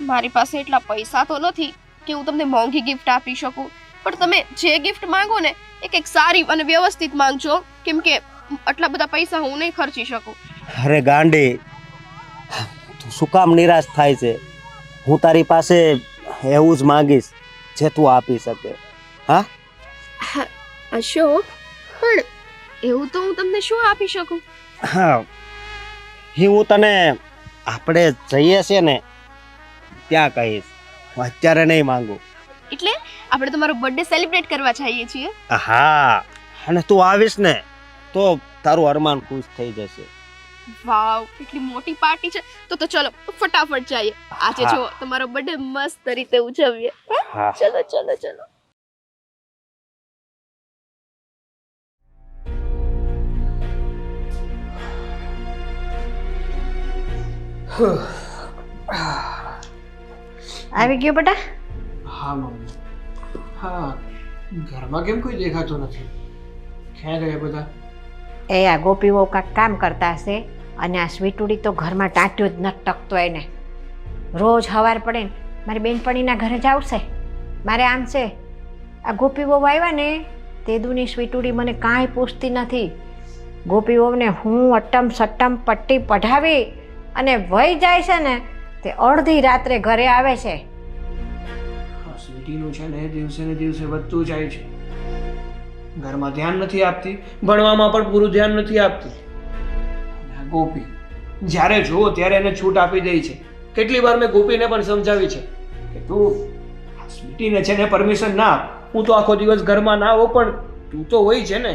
મારી પાસે એટલા પૈસા તો નથી કે હું તમને મોંઘી ગિફ્ટ આપી શકું, પણ તમે જે ગિફ્ટ માંગો ને એ કંઈક સારી અને વ્યવસ્થિત માંગજો, કેમ કે આટલા બધા પૈસા હું નહીં ખર્ચી શકું. અરે ગાંડી, તું શું કામ નિરાશ થાય છે? હું તારી પાસે એવું જ માંગીશ જે તું આપી શકે. હા અશોક, પણ એવું તો હું તમને શું આપી શકું? હા, હું તને આપણે જઈએ છે ને ત્યાં કહીશ, હું અત્યારે નહીં માંગુ. એટલે આપણે તમારો બર્થડે સેલિબ્રેટ કરવા જઈએ છીએ. હા, અને તું આવીશ ને તો તારું અરમાન ખુશ થઈ જશે. વાવ, કેટલી મોટી પાર્ટી છે. તો ચલો ફટાફટ જઈએ. આજે હા. જો તમારો બર્થડે મસ્ત રીતે ઉજવીએ. હા, ચલો ચલો ચલો. આવી ગયો બેટા? હા મમ્મી. હા, ઘરમાં કેમ કોઈ દેખાતું નથી? ક્યાં ગયા બધા? એ આ ગોપીઓ કાંઈક કામ કરતા હશે અને આ સ્વીટુડી તો ઘરમાં ટાંટ્યો જ નથી ટકતો એને. રોજ સવાર પડે ને મારી બેનપણીના ઘરે જ આવશે, મારે આમ છે. આ ગોપી વહુ આવ્યા ને તે દુની સ્વીટુડી મને કાંઈ પૂછતી નથી. ગોપી વહુને હું અટ્ટમ સટ્ટમ પટ્ટી પઢાવી અને વહી જાય છે ને તે અડધી રાત્રે ઘરે આવે છે. હા, સ્વીટીનું છે ને દિવસે ને દિવસે વધતું જાય છે. ઘરમાં ધ્યાન નથી આપતી, ભણવામાં પણ પૂરું ધ્યાન નથી આપતી. અને આ ગોપી જ્યારે જુઓ ત્યારે એને છૂટ આપી દે છે. કેટલી વાર મેં ગોપીને પણ સમજાવી છે કે તું આ સ્વીટીને છે ને પરમિશન ના આપ. હું તો આખો દિવસ ઘરમાં ના આવું પણ તું તો હોય છે ને.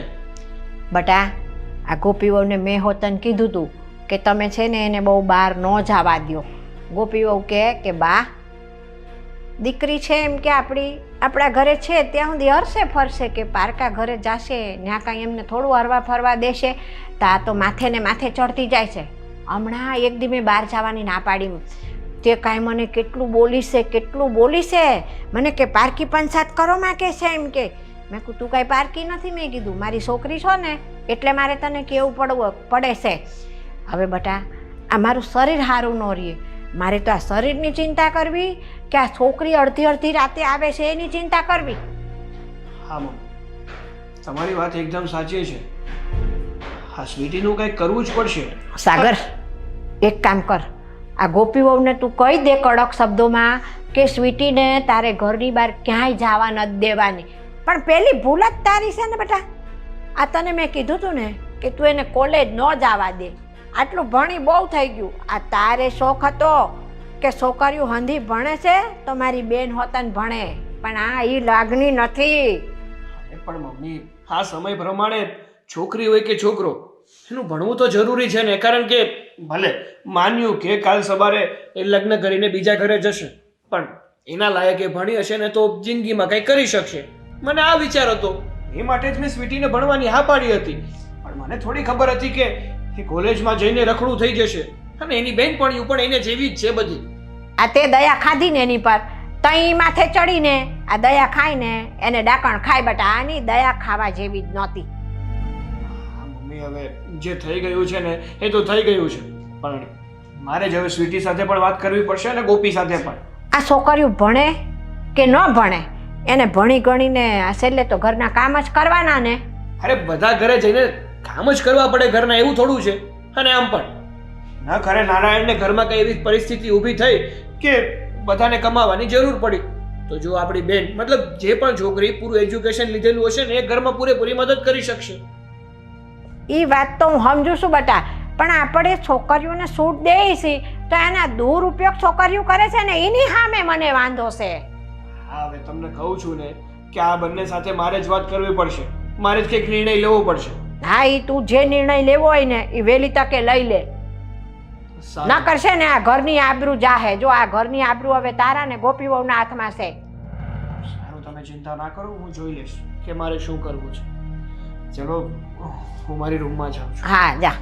બટા, આ ગોપી વહુને મેં હોતન કીધું તું કે તમે છે ને એને બહુ બહાર ન જવા દો. ગોપી વહુ કે બા દીકરી છે એમ કે આપણા ઘરે છે ત્યાં સુધી હરશે ફરશે, કે પારકા ઘરે જશે ત્યાં કાંઈ એમને થોડું હરવા ફરવા દેશે તો આ તો માથે ને માથે ચડતી જાય છે. હમણાં એક દી મેં બહાર જવાની ના પાડી, તે કાંઈ મને કેટલું બોલી છે મને કે પારકી પંચાયત કરો માં કે છે એમ કે. મેં કહું તું કાંઈ પારકી નથી. મેં કીધું મારી છોકરી છો ને એટલે મારે તને કહેવું પડે છે. હવે બટા, આ મારું શરીર સારું ન રહે મારે તો આ શરીરની ચિંતા કરવી કે આ છોકરી અડધી અડધી રાતે આવે છે એની ચિંતા કરવી? હા મમ્મી, તમારી વાત એકદમ સાચી છે. હા, સ્વીટીનું કંઈક કરવું જ પડશે. સાગર, એક કામ કર, આ ગોપી વહુને તું કહી દે કડક શબ્દોમાં કે સ્વીટીને તારે ઘરની બહાર ક્યાંય જવા નથી દેવાની. પણ પેલી ભૂલ જ તારી છે ને બેટા. આ તને મેં કીધું હતું ને કે તું એને કોલેજ ન જવા દે. આટલું ભણી બહુ થઈ ગયું. આ તારે શોખ હતો કે છોકરીઓ હંધી ભણે છે તો મારી બેન હોતન ભણે, પણ આ એ લાગણી નથી. પણ મમ્મી, આ સમય પ્રમાણે છોકરી હોય કે છોકરો, એનું ભણવું તો જરૂરી છે ને. કારણ કે ભલે માન્યું કે કાલ સવારે એ લગ્ન કરીને બીજા ઘરે જશે, પણ એના લાયક એ ભણી હશે ને તો જિંદગીમાં કંઈ કરી શકશે. મને આ વિચાર હતો, એ માટે જ મેં સ્વીટીને ભણવાની હા પાડી હતી. પણ મને થોડી ખબર હતી કે એ કોલેજમાં જઈને રખડું થઈ જશે અને એની બેનપણીઓ પણ એને જેવી જ છે બધી. આ તે દયા ખાધી ને એની પર, તઈ માથે ચડીને આ દયા ખાઈને એને ડાકણ ખાય. બેટા, આની દયા ખાવા જેવી જ નહોતી. મમ્મી, હવે જે થઈ ગયું છે ને એ તો થઈ ગયું છે, પણ મારે જ હવે સ્વીટી સાથે પણ વાત કરવી પડશે અને ગોપી સાથે પણ. આ છોકરીઓ ભણે કે ન ભણે, એને ભણી ગણીને આ છેલ્લે તો ઘરના કામ જ કરવાના ને. અરે બધા ઘરે જઈને કામ જ કરવા પડે ઘરના, એવું થોડું છે. અને આમ પણ ના ખરે નારાયણને ઘરમાં કઈ એવી પરિસ્થિતિ ઊભી થઈ કે બધાને કમાવાની જરૂર પડી, તો જો આપણી બેન મતલબ જે પણ છોકરી પૂરું એજ્યુકેશન લીધેલું હશે ને એ ઘરમાં પૂરેપૂરી મદદ કરી શકશે. એ વાત તો હું સમજુ છું બેટા, પણ આપણે છોકરીઓને છૂટ દઈએ છીએ તો એના દુરુપયોગ છોકરીઓ કરે છે ને એની સામે મને વાંધો છે. હા, હવે તમને કહું છું ને કે આ બંને સાથે મારે જ વાત કરવી પડશે, મારે જ કંઈક નિર્ણય લેવો પડશે. હા, એ તું જે નિર્ણય લેવો હોય ને એ વહેલી તકે લઈ લે. ના કરશે ને આ ઘરની આબરૂ જાહે. જો આ ઘરની આબરૂ હવે તારા ને ગોપી વહુના હાથમાં છે. સારું, તમે ચિંતા ના કરો, હું જોઈ લઈશ કે મારે શું કરવું છે. ચલો, હું મારી રૂમમાં જાઉં છું. હા, જા.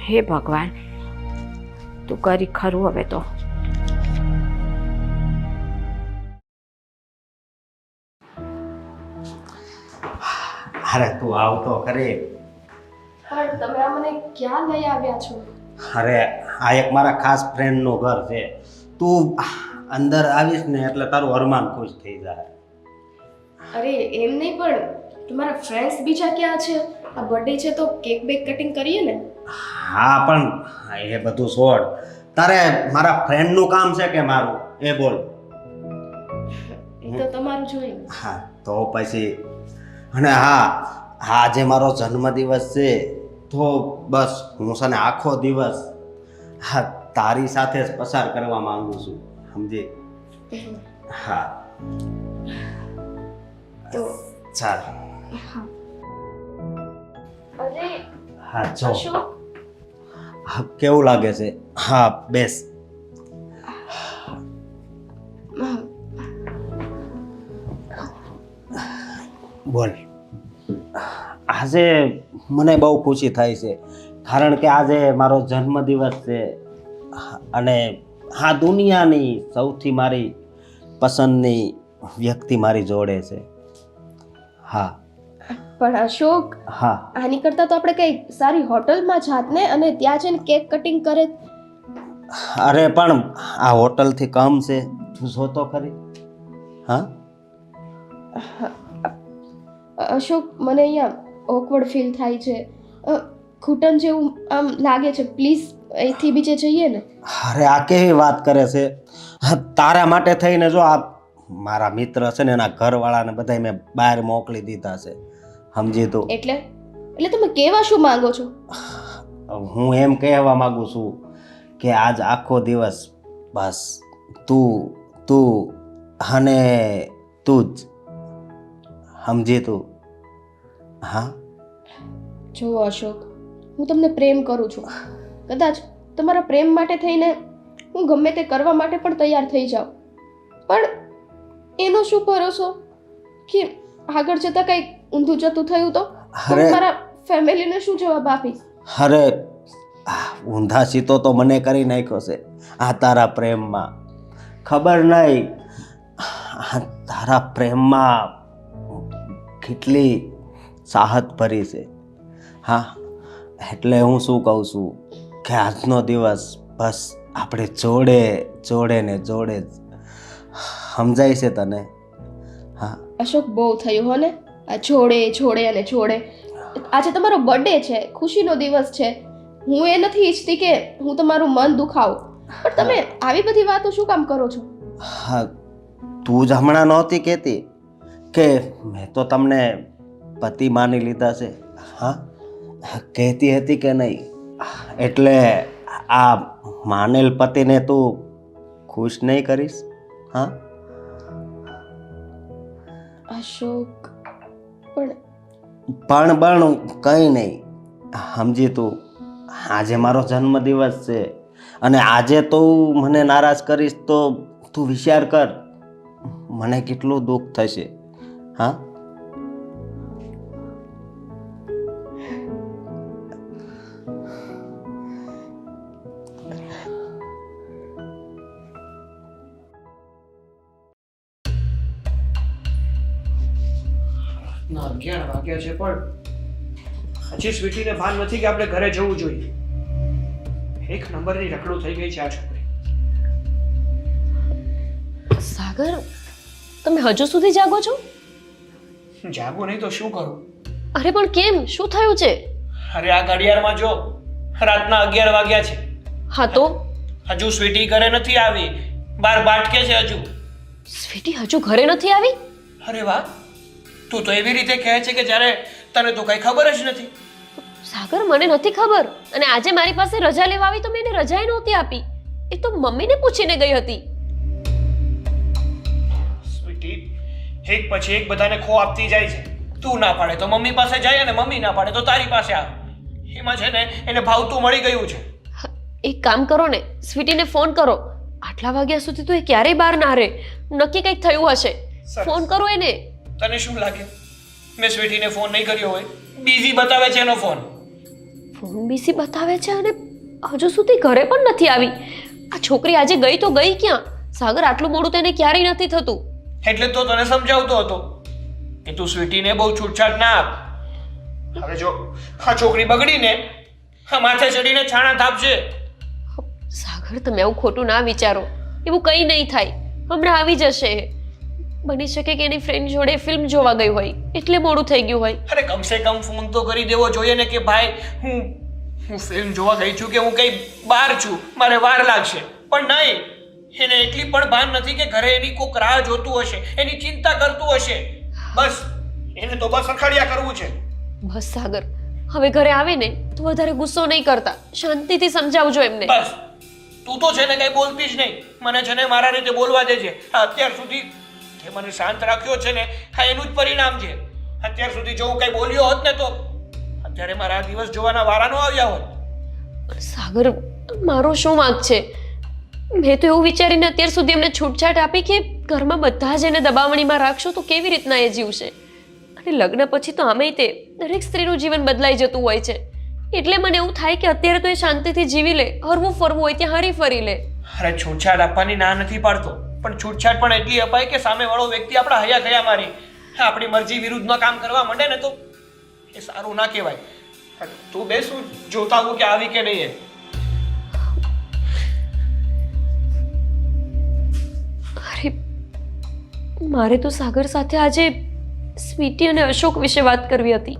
હે ભગવાન, તું કરી ખરું હવે તો. અરે તું આવતો ખરી. પણ તમે આ મને ક્યાં લઈ આવ્યા છો? અરે આ એક મારા ખાસ ફ્રેન્ડનું ઘર છે. તું અંદર આવીશ ને એટલે તારું અરમાન ખુશ થઈ જાય. અરે એમ નહીં, પણ તમારા ફ્રેન્ડ્સ બીજા ક્યાં છે? આ બર્થડે છે તો કેક બેક કટિંગ કરીએ ને. હા, પણ એ બધું છોડ. તારે મારા ફ્રેન્ડનું કામ છે કે મારું એ બોલ. એ તો તમારું જોઈને. હા, તો પછી અને હા, આજે મારો જન્મદિવસ છે તો બસ હું છે ને આખો દિવસ હા તારી સાથે જ પસાર કરવા માંગુ છું, સમજી? હા તો ચાલ. અરે હા જો અશોક, હા, કેવું લાગે છે? હા, બેસ. બોલ. આજે મને બહુ ખુશી થાય છે કારણ કે આજે મારો જન્મદિવસ છે અને આ દુનિયાની સૌથી મારી પસંદની વ્યક્તિ મારી જોડે છે. હા. પણ અશોક, હા. આની કરતાં તો આપણે કઈ સારી હોટલમાં જાત ને અને ત્યાં જઈને કેક કટિંગ કરે. અરે પણ આ હોટલથી કમ છે, તું જોતો ખરી. હા અશોક, મને અહીંયા ઓકવર્ડ ફીલ થાય છે, ઘૂંટણ જેવું આમ લાગે છે. પ્લીઝ અહીંથી બીજે જઈએ ને. અરે આ કેવી વાત કરે છે? તારા માટે થઈને જો આ મારા મિત્ર છે ને એના ઘરવાળાને બધા મેં બહાર મોકલી દીધા છે, સમજી તું? એટલે તમે કેવા શું માંગો છો? હું એમ કહેવા માંગુ છું કે આજ આખો દિવસ બસ તું અને તું જ, સમજી તું? હા. જો અશોક, હું તમને પ્રેમ કરું છું. કદાચ તમારા પ્રેમ માટે થઈને હું ગમે તે કરવા માટે પણ તૈયાર થઈ જાઉં, પણ એનો શું ભરોસો કે આગળ જતાં કંઈક ઊંધું જતું થયું તો હું મારા ફેમિલીને શું જવાબ આપીશ? અરે ઊંધા સીતો તો મને કરી નાખ્યો છે આ તારા પ્રેમમાં. ખબર નહીં તારા પ્રેમમાં કેટલી ચાહત ભરી છે. હા, એટલે હું શું કહું છું કે આજનો દિવસ બસ આપણે જોડે જોડે ને જોડે જ. સમજાય છે તને? હા. અશોક, બહુ થયું હો ને આ જોડે જોડે અને જોડે. આજે તમારો બર્થડે છે, ખુશીનો દિવસ છે. હું એ નથી ઈચ્છતી કે હું તમારું મન દુખાવું, પણ તમે આવી બધી વાતો શું કામ કરો છો? હા, તું જ હમણાં નહોતી કહેતી કે મેં તો તમને પતિ માની લીધા છે? હા, કહેતી હતી કે નહીં? એટલે આ માનેલ પતિને તું ખુશ નહીં કરીશ? હા અશોક, પણ પણ કંઈ નહીં. સમજી તું, આજે મારો જન્મદિવસ છે અને આજે તું મને નારાજ કરીશ તો તું વિચાર કર, મને કેટલું દુઃખ થશે. હા, ના 11 વાગ્યા છે પણ હજી સ્વીટીને ભાન નથી કે આપણે ઘરે જવું જોઈએ. એક નંબરની રખડું થઈ ગઈ છે આ છોકરી. સાગર, તમે હજુ સુધી જાગો છો? જાગું નહીં તો શું કરું? અરે પણ કેમ, શું થયું છે? અરે આ ઘડિયાળમાં જો રાતના 11 વાગ્યા છે. હા તો હજુ સ્વીટી ઘરે નથી આવી, બાર બાટકે છે હજુ. સ્વીટી હજુ ઘરે નથી આવી? અરે વાહ, તું તો એવી રીતે કહે છે કે જ્યારે તને તો કઈ ખબર જ નથી. સાગર, મને નથી ખબર. અને આજે મારી પાસે રજા લેવા આવી તો મેં એને રજા નહોતી આપી. એ તો મમ્મીને પૂછીને ગઈ હતી. સ્વીટી એક પછી એક બધાને ખો આપતી જાય છે. તું ના પાડે તો મમ્મી પાસે જાય અને મમ્મી ના પાડે તો તારી પાસે આવે. એમાં છે ને એને ભાવતું મળી ગયું છે. એક કામ કરો ને, સ્વીટીને ફોન કરો. આટલા વાગ્યા સુધી તો એ ક્યારેય બહાર ના રહે. નક્કી કંઈક થયું હશે. સરસ. ફોન કરો એને. તને શું લાગે મેં સ્વીટીને ફોન નહીં કર્યો હોય? બિઝી બતાવે છે એનો ફોન. ફોન બીસી બતાવે છે અને હજુ સુધી ઘરે પણ નથી આવી. આ છોકરી આજે ગઈ તો ગઈ ક્યાં? સાગર, આટલું મોડું તેને ક્યારેય નથી થતું. એટલે તો તને સમજાવતો હતો કે તું સ્વીટીને બહુ છૂટછાટ ના આપ. હવે જો આ છોકરી બગડીને આ માથે ચડીને છાણા થાપશે. સાગર, તમે આવું ખોટું ના વિચારો. એવું કંઈ નહીં થાય. હમણાં આવી જશે. બની શકે કે એની ફ્રેન્ડ જોડે ફિલ્મ જોવા ગઈ હોય એટલે મોડું થઈ ગયું હોય. અરે કમસે કમ ફોન તો કરી દેવો જોઈએ ને કે ભાઈ હું ફિલ્મ જોવા ગઈ છું કે હું કઈ બહાર છું, મારે વાર લાગશે. પણ નહીં, એને એટલી પણ ભાન નથી કે ઘરે એની કોક રાહ જોતું હશે, એની ચિંતા કરતું હશે. બસ એને તો બસ અખાડિયા કરવું છે. બસ સાગર, હવે ઘરે આવે ને તો વધારે ગુસ્સો નહીં કરતા, શાંતિથી સમજાવજો એમને. બસ તું તો છે ને કઈ બોલતી જ નહીં. મને છે ને મારા રીતે બોલવા દેજે. અત્યાર સુધી તે મને શાંત રાખ્યો છે ને, આ એનું જ પરિણામ છે. અત્યાર સુધી જો હું કઈ બોલ્યો હોત ને તો અત્યારે મારા આ દિવસ જોવાના વારા ન આવ્યા હોત. સાગર, મારો શું વાંક છે? મેં તો એવું વિચારીને અત્યાર સુધી એમને છૂટછાટ આપી કે ઘરમાં બધા જ એને દબાવણીમાં રાખશો તો કેવી રીતના એ જીવશે. અને લગ્ન પછી તો આમેય તે દરેક સ્ત્રીનું જીવન બદલાઈ જતું હોય છે. એટલે મને એવું થાય કે અત્યારે તો એ શાંતિથી જીવી લે, હરવું ફરવું હોય ત્યાં હરી ફરી લે. અરે છૂટછાટ આપવાની ના નથી પાડતો, પણ છૂટછાટ પણ એટલી અપાય કે સામેવાળો વ્યક્તિ આપણા હૈયા ગયા મારી આપણી મરજી વિરુદ્ધમાં કામ કરવા માંડે ને તો એ સારું ના કહેવાય. તું બે શું જોતા હું કે આવી કે નહીં એ. અરે, મારે તો સાગર સાથે આજે સ્વીટી અને અશોક વિશે વાત કરવી હતી.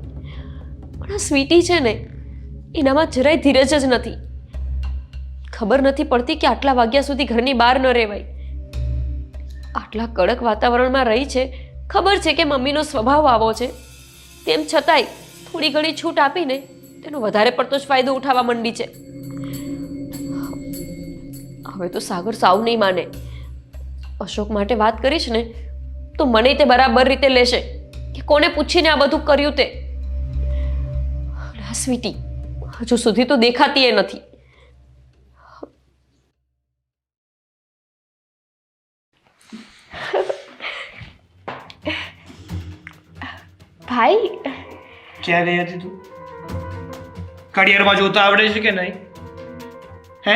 પણ આ સ્વીટી છે ને, એનામાં જરાય ધીરજ જ નથી. ખબર નથી પડતી કે આટલા વાગ્યા સુધી ઘરની બહાર ન રહેવાય. આટલા કડક વાતાવરણમાં રહી છે. ખબર છે કે મમ્મીનો સ્વભાવ આવો છે, તેમ છતાંય થોડી ઘણી છૂટ આપીને તેનો વધારે પડતો જ ફાયદો ઉઠાવવા માંડી છે. હવે તો સાગર સાવ નહીં માને. અશોક માટે વાત કરીશ ને તો મને તે બરાબર રીતે લેશે કે કોને પૂછીને આ બધું કર્યું તે. સ્વીટી હજુ સુધી તો દેખાતી એ નથી. ભાઈ, ક્યાં ગઈ હતી તું? ઘડિયાળમાં જોતા આવડે છે કે નહીં? હે,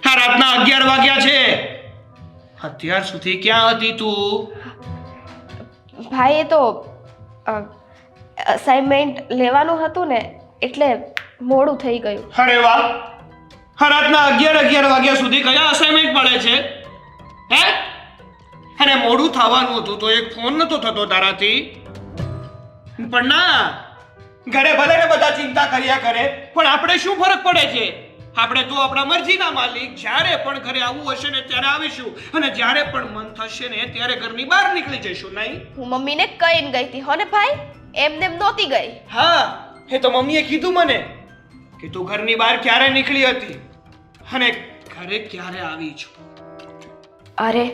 હા રાતના 11 વાગ્યા છે. અત્યાર સુધી ક્યાં હતી તું? ભાઈ, એ તો અસાઇનમેન્ટ લેવાનું હતું ને એટલે મોડું થઈ ગયું. અરે વાહ, હા રાતના 11 વાગ્યા સુધી કયા અસાઇનમેન્ટ પડે છે હે? અને મોડું થવાનું હતું તો એક ફોન નતો થતો તારાથી. પણ ના, ઘરે ભલે ને બધા ચિંતા કર્યા કરે, પણ આપણે શું ફરક પડે છે? આપણે તો આપણા મરજીના માલિક. જ્યારે પણ ઘરે આવવું હશે ને ત્યારે આવીશું, અને જ્યારે પણ મન થશે ને ત્યારે ઘરની બહાર નીકળી જઈશું, નહીં? હું મમ્મીને કહીને ગઈ હતી હો ને ભાઈ, એમને એમ નહોતી ગઈ. હા, એ તો મમ્મીએ કીધું મને કે તું ઘરની બહાર ક્યારે નીકળી હતી અને ઘરે ક્યારે આવી છું. અરે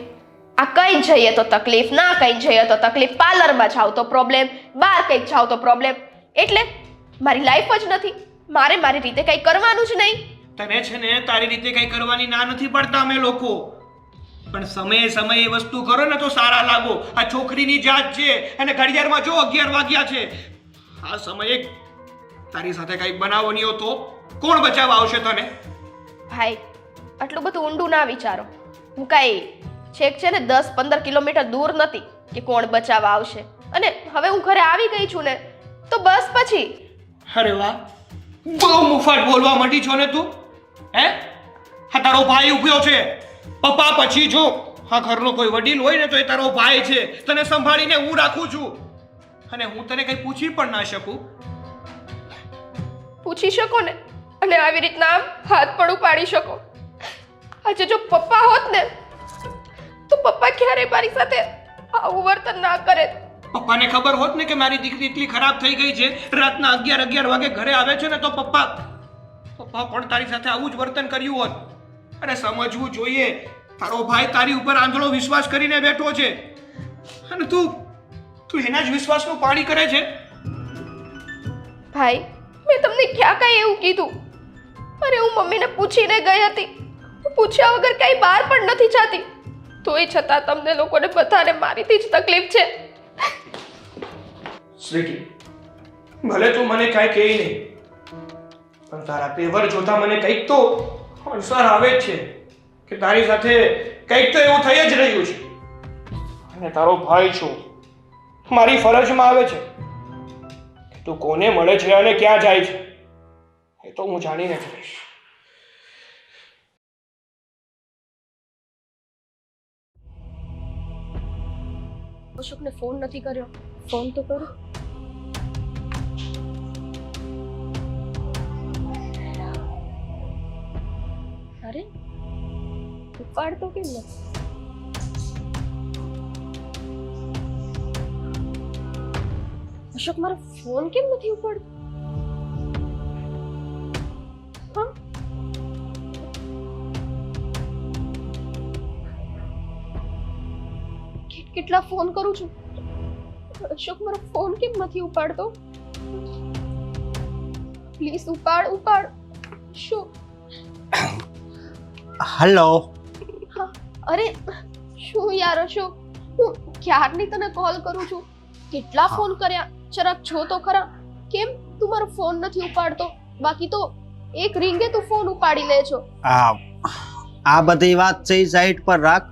આ કઈ જઈએ તો તકલીફ, ના કઈ જઈએ તો તકલીફ, પાર્લરમાં જાવ તો પ્રોબ્લેમ, બહાર કંઈક જાવ તો પ્રોબ્લેમ. એટલે મારી લાઈફ જ નથી, મારે મારી રીતે કંઈ કરવાનું જ નહીં. તને છે ને તારી રીતે કઈ કરવાની ના નથી પડતા અમે લોકો, પણ સમયે સમયે વસ્તુ કરો ને તો સારા લાગો. આ છોકરીની જાત છે અને ઘડિયાળમાં જો 11 વાગ્યા છે. આ સમયે તારી સાથે કઈ બનાવો નહીં હોતો કોણ બચાવવા આવશે તને? ભાઈ આટલું બધું ઊંડું ના વિચારો. હું કાંઈ છેક છે ને 10-15 કિલોમીટર દૂર નથી કે કોણ બચાવવા આવશે. અને હવે હું ઘરે આવી ગઈ છું ને તો બસ પછી. અરે વાહ, બહુ મુફાટ બોલવા માંડી છો ને તું હે? હા, તારો ભાઈ ઉભ્યો છે. પપ્પા પછી જો હા ઘરનો કોઈ વડીલ હોય ને તો એ તારો ભાઈ છે. તને સંભાળીને હું રાખું છું અને હું તને કઈ પૂછી પણ ના શકું. પૂછી શકો ને અને આવી રીતના આમ હાથ પણ ઉપાડી શકો. આજે જો પપ્પા હોત ને તો પપ્પા ક્યારેય મારી સાથે આવું વર્તન ના કરે. પપ્પાને ખબર હોત ને કે મારી દીકરી એટલી ખરાબ થઈ ગઈ છે, રાતના 11 વાગે ઘરે આવે છે ને તો પપ્પા પણ તારી સાથે આવું જ વર્તન કર્યું હોત. અને સમજવું જોઈએ, તારો ભાઈ તારી ઉપર આંધળો વિશ્વાસ કરીને બેઠો છે અને તું એના જ વિશ્વાસનું પાણી કરે છે. ભાઈ મેં તમને ક્યાં કઈ એવું કીધું? અરે હું મમ્મીને પૂછીને ગઈ હતી, પૂછ્યા વગર કઈ બહાર પણ નથી જાતી. તોય છતાં તમને લોકોને બધાને મારીથી જ તકલીફ છે. સ્વીટી, ભલે તું મને કાંઈ કહે નહીં, પણ તારા પેવર જોતા મને કંઈક તો અણસાર આવે જ છે કે તારી સાથે કંઈક તો એવું થઈ જ રહ્યું છે. અને તારો ભાઈ છું, મારી ફરજમાં આવે છે કે તું કોને મળે છે અને ક્યાં જાય છે એ તો હું જાણીને જ રહીશ. અશોકને ફોન નથી કર્યો, ફોન તો કરું. અરે ઉપાડતો કેમ નથી? અશોક મારો ફોન કેમ નથી ઉપાડતો? હા, કેટલા ફોન કરું છું, અશોક મારો ફોન કેમ નથી ઉપાડતો? પ્લીઝ ઉપાડ. શું? હેલો. અરે શું યાર અશોક, હું ક્યારની તને કોલ કરું છું, કેટલા ફોન કર્યા, જરાક જો તો ખરા. કેમ તું મારો ફોન નથી ઉપાડતો? બાકી તો એક રિંગે તું ફોન ઉપાડી લે છો. આ બધી વાત છે સાઈડ પર રાખ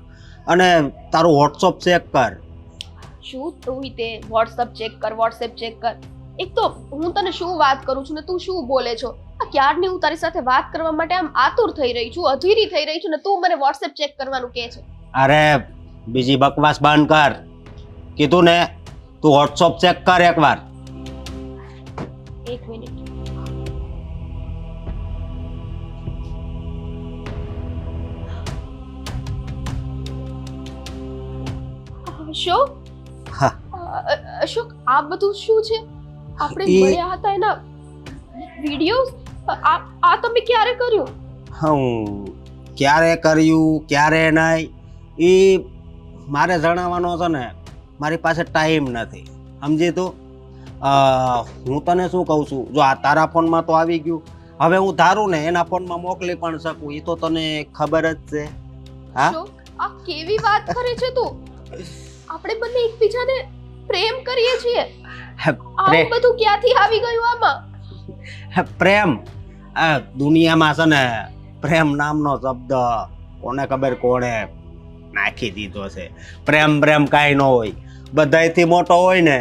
અને તારું વોટ્સઅપ ચેક કર. શું તું તે વોટ્સઅપ ચેક કર, વોટ્સએપ ચેક કર? એક તો હું તને શું વાત કરું છું ને તું શું બોલે છો? આ ક્યારની હું તારી સાથે વાત કરવા માટે આમ આતુર થઈ રહી છું, અધીરી થઈ રહી છું ને તું મને વોટ્સએપ ચેક કરવાનું કહે છે. અરે બીજી બકવાસ બંધ કર. કીધું ને, તું વોટ્સઅપ ચેક કર એકવાર. એક મિનિટ. અશોક, હા. અશોક આ બધું શું છે? આપણે મળ્યા હતા એના વિડિયોઝ, આ તમે ક્યારે કર્યું? હું ક્યારે કર્યું ક્યારે નહીં એ મારે જણાવવાનો છે ને, મારી પાસે ટાઈમ નથી, સમજી તું? હું તને શું કહું છું, જો આ તારા ફોનમાં તો આવી ગયું, હવે હું ધારું ને એના ફોનમાં મોકલી પણ શકું, એ તો તને ખબર જ છે. હા, અશોક આ કેવી વાત કરે છે તું? આપણે બંને એકબીજાને પ્રેમ કરીએ છીએ, આવું બધું ક્યાંથી આવી ગયું આમાં? પ્રેમ આ દુનિયામાં છે ને, પ્રેમ નામનો શબ્દ કોને ખબર કોણે નાખી દીધો છે. પ્રેમ કાંઈ ન હોય, બધાયથી મોટો હોય ને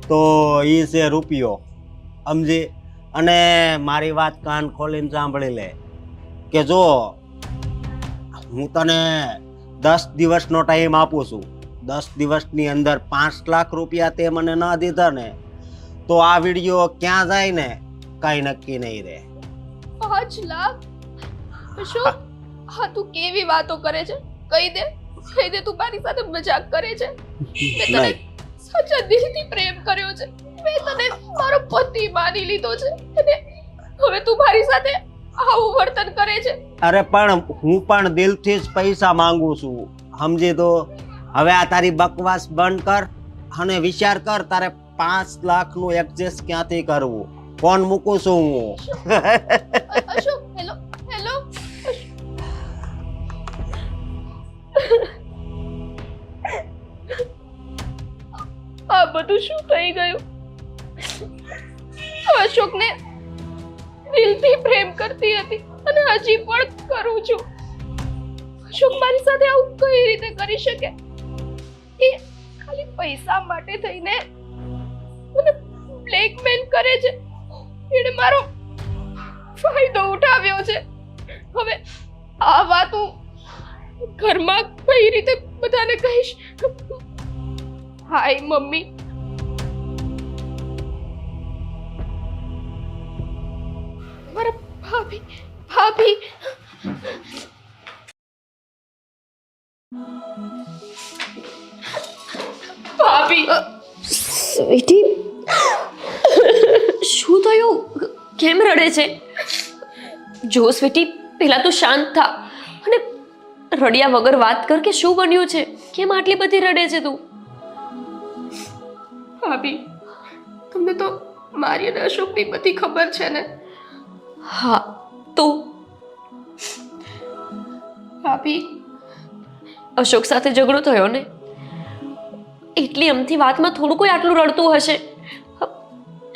તો એ છે રૂપિયો, સમજી? અને મારી વાત કાન ખોલીને સાંભળી લે, કે જો હું તને 10 દિવસનો ટાઈમ આપું છું, 10 દિવસની અંદર 5 લાખ રૂપિયા તે મને ન દીધા ને તો આ વિડીયો ક્યાં જાય ને કાંઈ નક્કી નહીં રહે. 5 લાખ? અશોક, હા તું કેવી વાતો કરે છે? કહી દે તું મારી સાથે મજાક કરે છે? મેં તને નહીં. સાચા દિલથી પ્રેમ કર્યો છે, મેં તને મારો પતિ માની લીધો છે અને હવે તું મારી સાથે આવું વર્તન કરે છે? અરે પણ હું પણ દિલથી જ પૈસા માંગુ છું, સમજી તો. હવે આ તારી બકવાસ બંધ કર અને વિચાર કર તારે 5 લાખનું એડજસ્ટ ક્યાંથી કરવું. ફોન મૂકું છું હું. Ashok, hello hello. આ બધું શું થઈ ગયું? અશોકને દિલથી પ્રેમ કરતી હતી અને હજી પણ કરું છું. અશોક મારી સાથે આવું કઈ રીતે કરી શકે? એ ખાલી પૈસા માટે થઈને મને બ્લેકમેલ કરે છે. એણે મારો ફાયદો ઉઠાવ્યો છે. હવે આ વાત હું ઘરમાં કઈ રીતે બધાને કહીશ? Hi mummy. મારા ભાભી ભાભી સ્વીટી, શું થયું? કેમ રડે છે? જો સ્વીટી, પહેલા તું શાંત થા અને રડ્યા વગર વાત કર કે શું બન્યું છે, કેમ આટલી બધી રડે છે તું? ભાભી, તમને તો મારી અને અશોકની બધી ખબર છે ને? હા, તો ભાભી, અશોક સાથે ઝઘડો થયો ને, એટલી અમથી વાતમાં થોડું કોઈ આટલું રડતું હશે.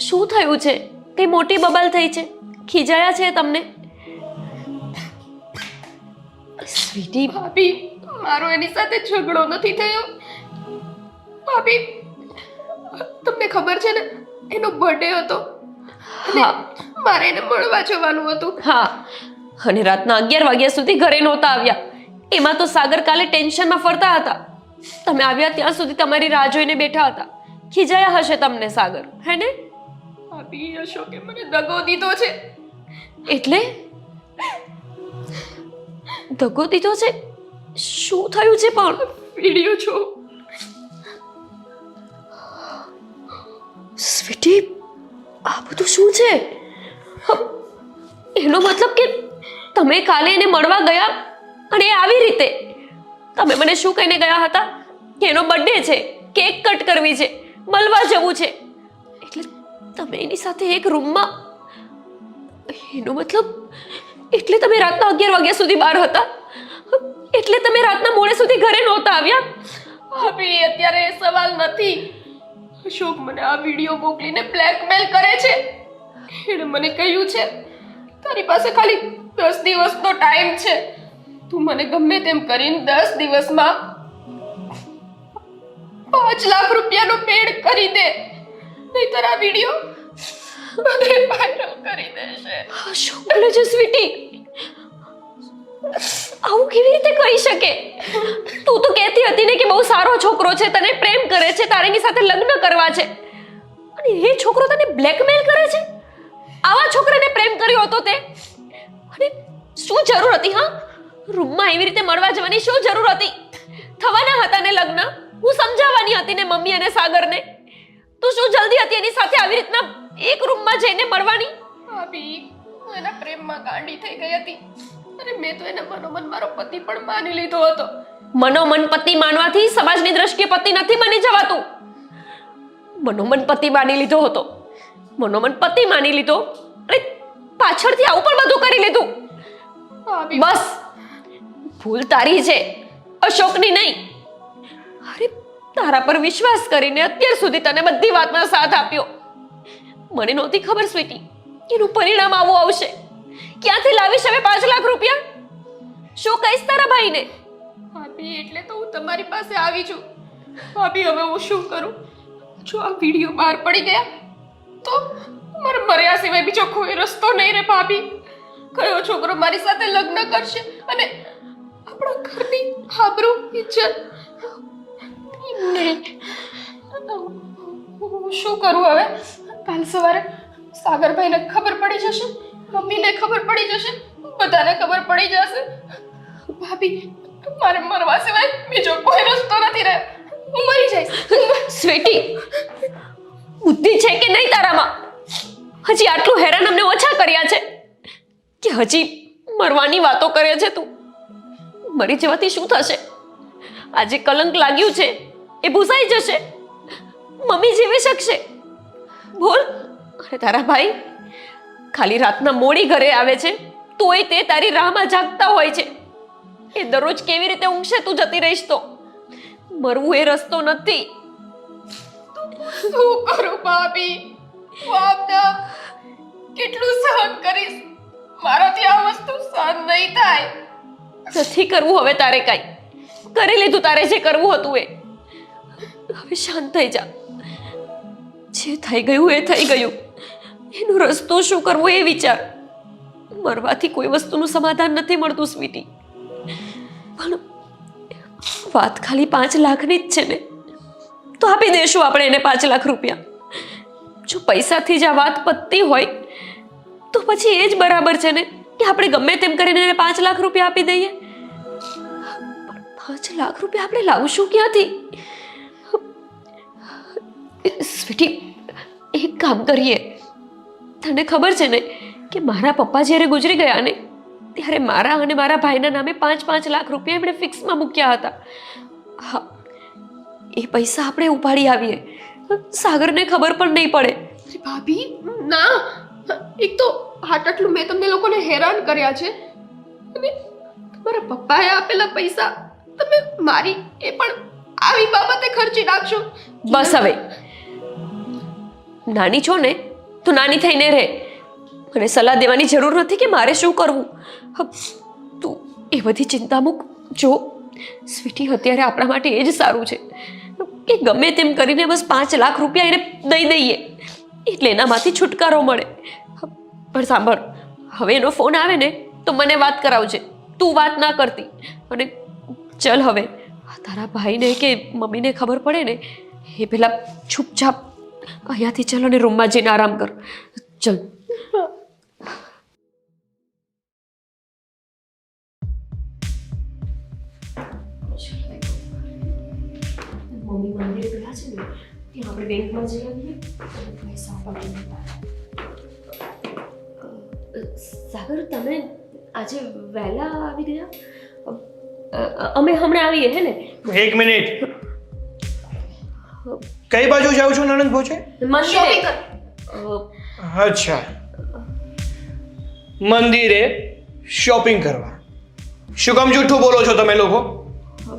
શું થયું છે? કઈ મોટી બબાલ થઈ છે? ખીજાયા છે તમને? સ્વીટી, ભાભી, મારો એની સાથે ઝઘડો નથી થયો. ભાભી, તમને ખબર છે ને, એનો બર્થડે હતો. હા મારે એને મળવા જવાનું હતું. હા, અને રાતના 11 વાગ્યા સુધી ઘરે નહોતા આવ્યા. એમાં તો સાગર કાલે ટેન્શનમાં ફરતા હતા. તમે આવ્યા ત્યાં સુધી તમારી રાહ જોઈને બેઠા હતા. ખીજાયા હશે તમને સાગર, હે ને? ભાભી, અશોકે મને દગો દીધો છે. એટલે દગો દીધો છે? શું થયું છે પણ? વિડિયો છો. સ્વીટી, આ બધું શું છે? એનો મતલબ કે તમે કાલે એને મળવા ગયા અને એ આવી રીતે? તમે મને શું કહીને ગયા હતા કે એનો બર્થડે છે, કેક કટ કરવી છે, મળવા જવું છે, એટલે તમે એની સાથે એક રૂમમાં? એનો મતલબ એટલે તમે રાતના 11 વાગ્યા સુધી બહાર હતા? એટલે તમે રાતના મોડે સુધી ઘરે નહોતા આવ્યા? ભાભી, અત્યારે એ સવાલ નથી. અશોક મને આ વિડિયો મોકલીને બ્લેકમેલ કરે છે. એણે મને કહ્યું છે, તારી પાસે ખાલી 10 દિવસનો ટાઈમ છે. તું મને ગમે તેમ કરીને 10 દિવસમાં 5 લાખ રૂપિયાનો પેડ કરી દે, નહીંતર આ વિડિયો બધે વાયરલ કરી દેશે. શું બોલે છે સ્વીટી? આવું કેવી રીતે કરી શકે? તું તો કહેતી હતી ને કે બહુ સારો છોકરો છે, તને પ્રેમ કરે છે, તારે એની સાથે લગ્ન કરવા છે, અને એ છોકરો તને બ્લેકમેલ કરે છે? આવા છોકરાને પ્રેમ કર્યો હતો તે? અને શું જરૂર હતી? હા, રૂમમાં એવી રીતે મળવા જવાની શું જરૂર હતી? થવાના હતા ને લગ્ન? હું સમજાવવાની હતી ને મમ્મી અને સાગરને. તું શું જલ્દી હતી એની સાથે આવી રીતના એક રૂમમાં જઈને મળવાની? ભાભી, હું એના પ્રેમમાં ગાંડી થઈ ગઈ હતી અને મેં તો એને મનોમન મારો પતિ પણ માની લીધો હતો. મનોમન પતિ માનવાથી સમાજની દ્રષ્ટિએ પતિ નથી બની જવાતું. મનોમન પતિ માની લીધો હતો, મનોમન પતિ માની લીધો, અને પાછળથી આવું પણ બધું કરી લીધું. ભાભી, બસ, ભૂલ તારી છે, અશોકની નહીં. અરે, તારા પર વિશ્વાસ કરીને અત્યાર સુધી તને બધી વાતમાં સાથ આપ્યો. મને નહોતી ખબર સ્વીટી, એનું પરિણામ આવું આવશે. ક્યાંથી લાવીશ હવે 5 લાખ રૂપિયા? શું કહીશ તારા ભાઈને? ભાભી, એટલે તો હું તમારી પાસે આવી છું. ભાભી, હવે હું શું કરું? જો આ વિડિયો બહાર પડી ગયા તો મારે મર્યા સિવાય બીજો કોઈ રસ્તો નહીં રે. ભાભી, કયો છોકરો મારી સાથે લગ્ન કરશે અને આપણા ઘરની આબરૂ ઇજ્જત ને હું શું કરું હવે? કાલ સવારે સાગરભાઈને ખબર પડી જશે, મમ્મીને ખબર પડી જશે, બધાને ખબર પડી જશે. ભાભી, મારે મરવા સિવાય બીજો કોઈ રસ્તો નથી રહ્યો. હું મરી જઈશ. સ્વીટી, બુદ્ધિ છે કે નહીં તારામાં? હજી આટલું હેરાન અમને ઓછા કર્યા છે કે હજી મરવાની વાતો કરે છે તું? મરી જવાથી શું થશે? આજે કલંક લાગ્યું છે એ ભૂસાઈ જશે, મમ્મી જીવી શકશે. બોલ. અને તારા ભાઈ ખાલી રાતના મોડી ઘરે આવે છે તોય તે તારી રાહમાં જાગતા હોય છે. એ દરરોજ કેવી રીતે ઊંઘશે તું જતી રહીશ તો? મરવું એ રસ્તો નથી. શું કરું ભાભી? હું આપને કેટલું સહન કરીશ? મારાથી આ વસ્તુ સહન નહીં થાય. નથી કરવું હવે તારે કાંઈ. કરી લીધું તારે જે કરવું હતું એ. હવે શાંત થઈ જા. જે થઈ ગયું એ થઈ ગયું. એનો રસ્તો શું કરવો એ વિચાર. મરવાથી કોઈ વસ્તુનું સમાધાન નથી મળતું સ્વીટી. પણ વાત ખાલી 5 લાખની જ છે ને, તો આપી દઈશું આપણે એને 5 લાખ રૂપિયા. જો પૈસાથી જ આ વાત પતતી હોય તો પછી એ જ બરાબર છે ને કે આપણે ગમે તેમ કરીને એને 5 લાખ રૂપિયા આપી દઈએ. પણ 5 લાખ રૂપિયા આપણે લાવશું ક્યાંથી? સ્વીટી, એક કામ કરીએ. તને ખબર છે ને કે મારા પપ્પા જ્યારે ગુજરી ગયા ને ત્યારે મારા અને મારા ભાઈના નામે 5-5 લાખ રૂપિયા એમણે ફિક્સમાં મૂક્યા હતા. હા, એ પૈસા આપણે ઉપાડી આવીએ. સાગરને ખબર પણ નહીં પડે. ભાભી, ના. એક તો આટલું મેં તમને લોકોને હેરાન કર્યા છે અને તમારા પપ્પાએ આપેલા પૈસા તમે મારી એ પણ આવી બાબતે ખર્ચી નાખશો. બસ હવે. નાની છો ને તો નાની થઈને રહે. મને સલાહ દેવાની જરૂર નથી કે મારે શું કરવું. તું એ બધી ચિંતા મૂક. જો સ્વીટી, અત્યારે આપણા માટે એ જ સારું છે કે ગમે તેમ કરીને બસ 5 લાખ રૂપિયા એને દઈ દઈએ એટલે એનામાંથી છુટકારો મળે. પણ સાંભળ, હવે એનો ફોન આવે ને તો મને વાત કરાવજે. તું વાત ના કરતી. અને ચલ હવે, તારા ભાઈને કે મમ્મીને ખબર પડે ને એ પેલા છૂપછાપ અહીંયાથી ચાલ અને રૂમમાં જઈને આરામ કર. ચલ. મમ્મી મંદિર ગયા છે ને ત્યાં આપણે બેંકમાં જઈ આવીએ પૈસા અપાવીએ. સાગર, તમે આજે વહેલા આવી ગયા? અમે હમણાં આવીએ હે ને? 1 મિનિટ. કઈ બાજુ જાવ છો નણંદ ભોજે? મંદિરે. અચ્છા, મંદિરે શોપિંગ કરવા. શું કામ જૂઠું બોલો છો તમે લોકો?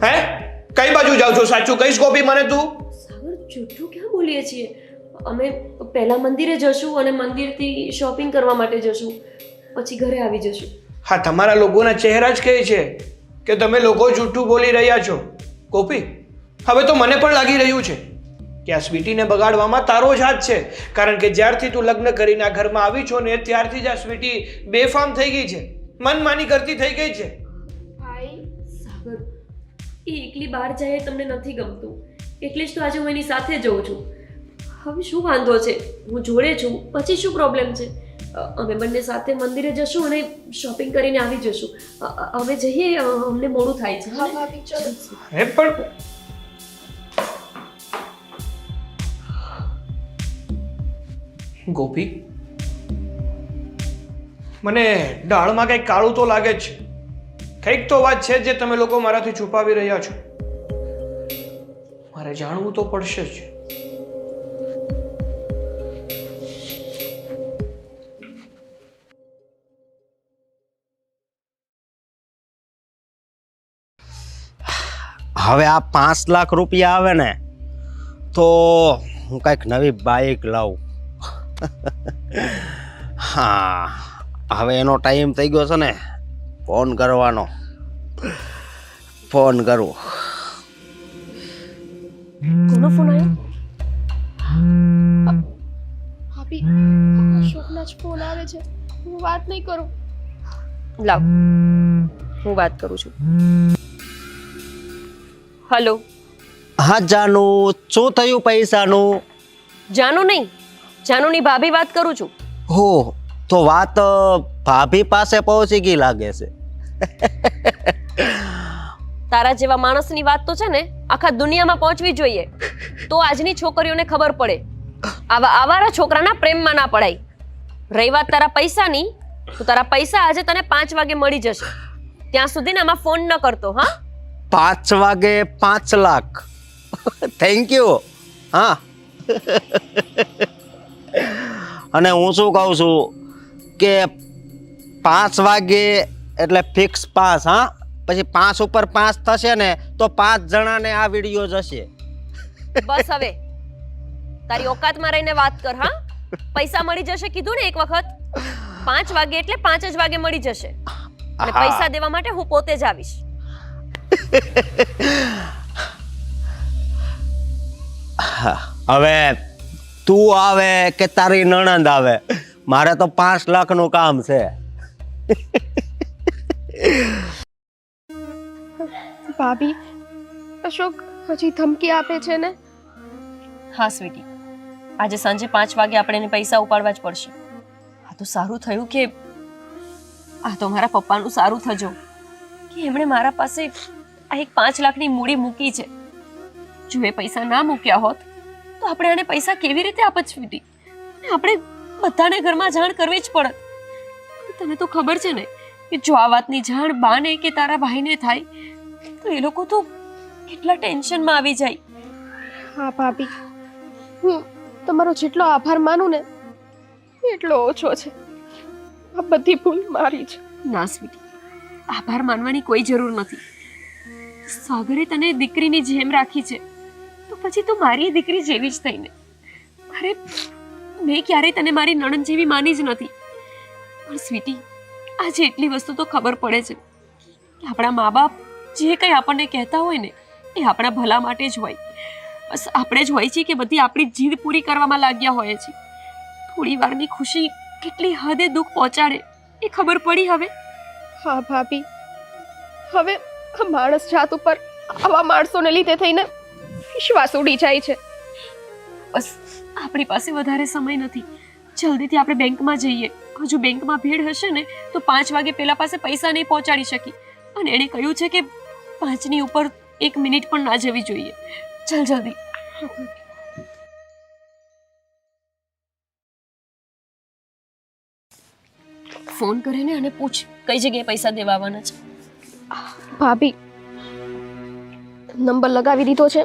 હે, કઈ બાજુ જાવ છો? સાચું કઈશ ગોપી મને તું? સાગર, જૂઠું ક્યાં બોલીએ છીએ? અમે પહેલા મંદિરે જશું અને મંદિરથી શોપિંગ કરવા માટે જશું, પછી ઘરે આવી જશું. હા, તમારા લોકોના ચહેરા જ કહે છે કે તમે લોકો જૂઠું બોલી રહ્યા છો. ગોપી, હવે તો મને પણ લાગી રહ્યું છે કે આ સ્વીટીને બગાડવામાં તારો જ હાથ છે. કારણ કે જ્યારથી તું લગ્ન કરીને આ ઘરમાં આવી છો ને ત્યારથી જ આ સ્વીટી બેફામ થઈ ગઈ છે, મનમાની કરતી થઈ ગઈ છે. ભાઈ, સાગર, એ એકલી બહાર જાય એ તમને નથી ગમતું એટલે જ તો આજે હું એની સાથે જઉં છું. હવે શું વાંધો છે? હું જોડે છું, પછી શું પ્રોબ્લેમ છે? અમે બંને સાથે મંદિરે જશું અને શોપિંગ કરીને આવી જશું. હવે જઈએ, અમને મોડું થાય છે. હા ભાભી, ચલો. હે પણ ગોપી, મને દાળમાં કંઈક કાળું તો લાગે જ છે. કંઈક તો વાત છે જે તમે લોકો મારાથી છુપાવી રહ્યા છો. મારે જાણવું તો પડશે જ. હવે આ 5 લાખ રૂપિયા આવે ને તો હું કંઈક નવી બાઇક લાવું. હા, હવે એનો ટાઈમ થઈ ગયો છે ને ફોન કરવાનો. ફોન કરું. કોનો ફોન આવ્યો? ભાભી, અશોકના જ ફોન આવે છે. હું વાત નહીં કરું. લાવ હું વાત કરું છું. હલો. હા જાનુ, શું થયું પૈસાનું? જાનુ નહીં, જાનુની ભાભી વાત કરું છું. હો, તો વાત ભાભી પાસે પહોંચી ગઈ લાગે છે. તારા જેવા માણસની વાત તો છે ને આખા દુનિયામાં પહોંચવી જોઈએ, તો આજની છોકરીઓને ખબર પડે. આવા આવારા છોકરાના પ્રેમમાં ના પડાય. રહી વાત તારા પૈસાની, તો તારા પૈસા આજે તને 5 વાગે મળી જશે. ત્યાં સુધી આમાં ફોન ન કરતો. હા, 5 વાગે 5 લાખ. Thank you. હા. અને હું શું કહું છું કે 5 વાગે એટલે ફિક્સ 5. હા, પછી 5 ઉપર 5 થશે ને તો 5 જણાને આ વિડીયો જશે. બસ હવે તારી ઓકાતમાં રહીને વાત કર. હા, પૈસા મળી જશે કીધું ને એક વખત. 5 વાગે એટલે 5 જ વાગે મળી જશે. અને પૈસા દેવા માટે હું પોતે જ આવીશ. હવે તું આવે કે તારી નણંદ આવે, મારે તો 5 લાખનું કામ છે. ભાભી, અશોક હજી ધમકી આપે છે ને? હા સ્વીટી, આજે સાંજે 5 વાગે આપણે એને પૈસા ઉપાડવા જ પડશે. આ તો સારું થયું કે આ તો મારા પપ્પાનું સારું થજો કે એમણે મારા પાસે આ એક 5 લાખની મૂડી મૂકી છે. જો એ પૈસા ના મૂક્યા હોત તો આપણે આને પૈસા કેવી રીતે આપત સ્વીટી? આપણે બધાને ઘરમાં જાણ કરવી જ પડત. તને તો ખબર છે ને કે જો આ વાતની જાણ બાને કે તારા ભાઈને થાય તો એ લોકો તો કેટલા ટેન્શનમાં આવી જાય. હા ભાભી, હું તમારો જેટલો આભાર માનું ને એટલો ઓછો છે. આ બધી ભૂલ મારી છે. ના સ્વીટી, આભાર માનવાની કોઈ જરૂર નથી. સાગરે તને દીકરીની જેમ રાખી છે તો પછી તું મારી દીકરી જેવી જ થઈને. અરે મેં ક્યારેય તને મારી નણંદ જેવી માની જ નથી. પણ સ્વીટી, આજે એટલી વસ્તુ તો ખબર પડે છે કે આપણા મા બાપ જે કંઈ આપણને કહેતા હોય ને એ આપણા ભલા માટે જ હોય. બસ આપણે જ હોય છે કે બધી આપણી જીદ પૂરી કરવામાં લાગ્યા હોય છે. થોડી વારની ખુશી કેટલી હદે દુઃખ પહોંચાડે એ ખબર પડી હવે. હા ભાભી, હવે આ માણસ જાત ઉપર આવા માણસોને લીધે થઈને વિશ્વાસ ઉડી જાય છે. બસ આપણી પાસે વધારે સમય નથી. જલ્દીથી આપણે બેંકમાં જઈએ. હજુ બેંકમાં ભીડ હશે ને તો 5 વાગે પેલા પાસે પૈસા નહીં પહોંચાડી શકી. અને એણે કહ્યું છે કે 5ની ઉપર 1 મિનિટ પણ ના જવી જોઈએ. ચાલ જલ્દી. ફોન કરીને અને પૂછ કઈ જગ્યાએ પૈસા દેવા આવવાના છે. ભાભી, નંબર લગાવી દીધો છે.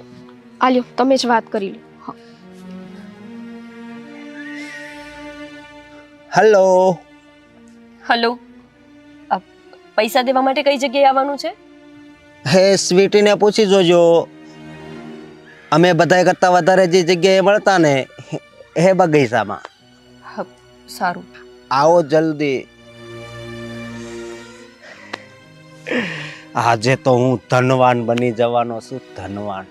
આલ્યો, તમે જ વાત કરી લો. હેલો. હલો, પૈસા દેવા માટે કઈ જગ્યાએ આવવાનું છે? હે સ્વીટીને પૂછી જોજો. અમે બધા કરતા વધારે જે જગ્યાએ મળતા ને હે બગીચામાં. સારું, આવો જલ્દી. આજે તો હું ધનવાન બની જવાનો છું. ધનવાન.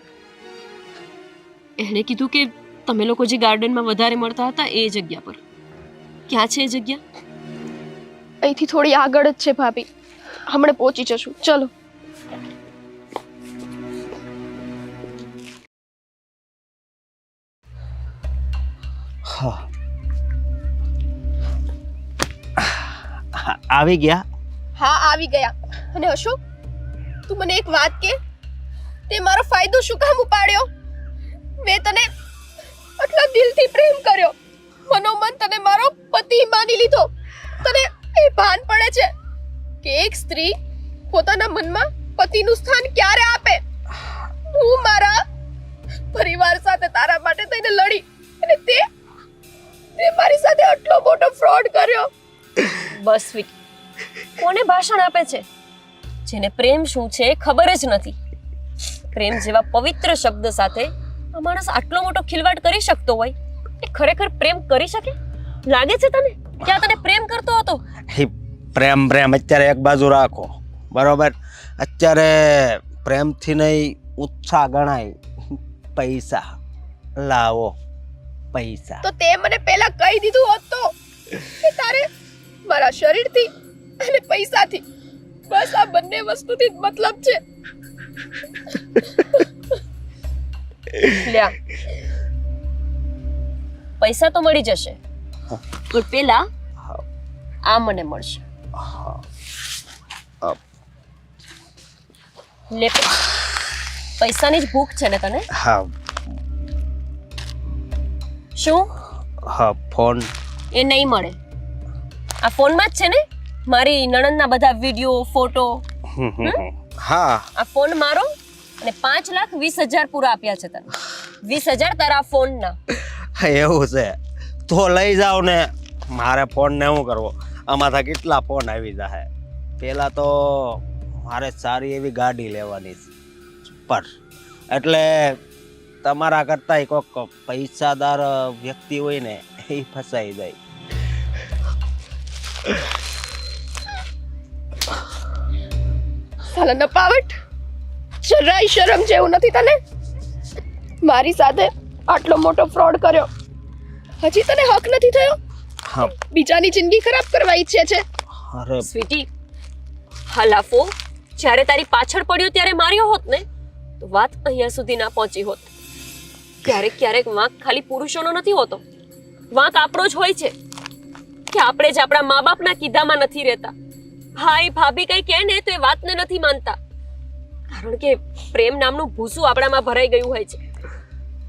એણે કીધું કે તમે લોકો જે ગાર્ડનમાં વધારે મળતા હતા એ જગ્યા પર. ક્યાં છે એ જગ્યા? અહીંથી થોડી આગળ જ છે ભાભી. હમણાં પહોંચી જશું. ચલો. આવી ગયા? હા, આવી ગયા. અને અશોક, તું મને એક વાત કે, તે મારો ફાયદો શું કામ ઉપાડ્યો? મેં તને આટલા દિલથી પ્રેમ કર્યો, મનોમન તને મારો પતિ માની લીધો. તને એ ભાન પડે છે કે એક સ્ત્રી પોતાના મનમાં પતિનું સ્થાન ક્યારે આપે? હું મારા પરિવાર સાથે તારા માટે થઈને લડી અને તે મારી સાથે આટલો મોટો ફ્રોડ કર્યો. બસ સ્વીટી, કોને ભાષણ આપે છે? જેને પ્રેમ શું છે ખબર જ નથી. પ્રેમ જેવા પવિત્ર શબ્દ સાથે આ માણસ આટલો મોટો ખિલવાડ કરી શકતો હોય એ ખરેખર પ્રેમ કરી શકે? લાગે છે તને કે આ તને પ્રેમ કરતો હતો? પ્રેમ અત્યારે એક બાજુ રાખો, બરોબર? અત્યારે પ્રેમથી નહીં ઉત્સાહ ગણાય. પૈસા લાવો, પૈસા. તો તે મને પહેલા કહી દીધું હોત તો કે તારે મારા શરીરથી અને પૈસાથી. બસ આ બંને વસ્તુથી જ મતલબ છે. લ્યા પૈસા તો મળી જશે પણ પેલા આ મને મળશે. લે પૈસાની જ ભૂખ છે ને તને? હા શું? હા ફોન. એ નહીં મળે. આ ફોનમાં જ છે ને મારી નણંદના બધા વિડીયો ફોટો. હા આ ફોન મારો અને 5,20,000 પૂરા આપ્યા છે તને. 20,000 તારા ફોનના. એવું છે તો લઈ જાઓ ને. મારે ફોન ને શું કરવો? આમાંથી કેટલા ફોન આવી જાય. પેલા તો મારે સારી એવી ગાડી લેવાની છે પર એટલે તમારા કરતા કોઈક પૈસાદાર વ્યક્તિ હોય ને એ ફસાઈ જાય. સાલા નપાવટ, જરાય શરમ જેવું નથી તને? મારી સાથે આટલો મોટો ફ્રોડ કર્યો, હજી તને હક નથી થયો? હા બીજાની જિંદગી ખરાબ કરવા ઈચ્છે છે. અરે સ્વીટી હલાફો જ્યારે તારી પાછળ પડ્યો ત્યારે માર્યો હોત ને તો વાત અહીંયા સુધી ના પહોંચી હોત. ક્યારેક ક્યારેક વાંક ખાલી પુરુષોનો નથી હોતો, વાંક આપણો જ હોય છે કે આપણે જ આપણા મા બાપના કીધામાં નથી રહેતા. ભાઈ ભાભી કઈ કહે ને તો એ વાતને નથી માનતા કારણ કે પ્રેમ નામનું ભૂસું આપણામાં ભરાઈ ગયું હોય છે.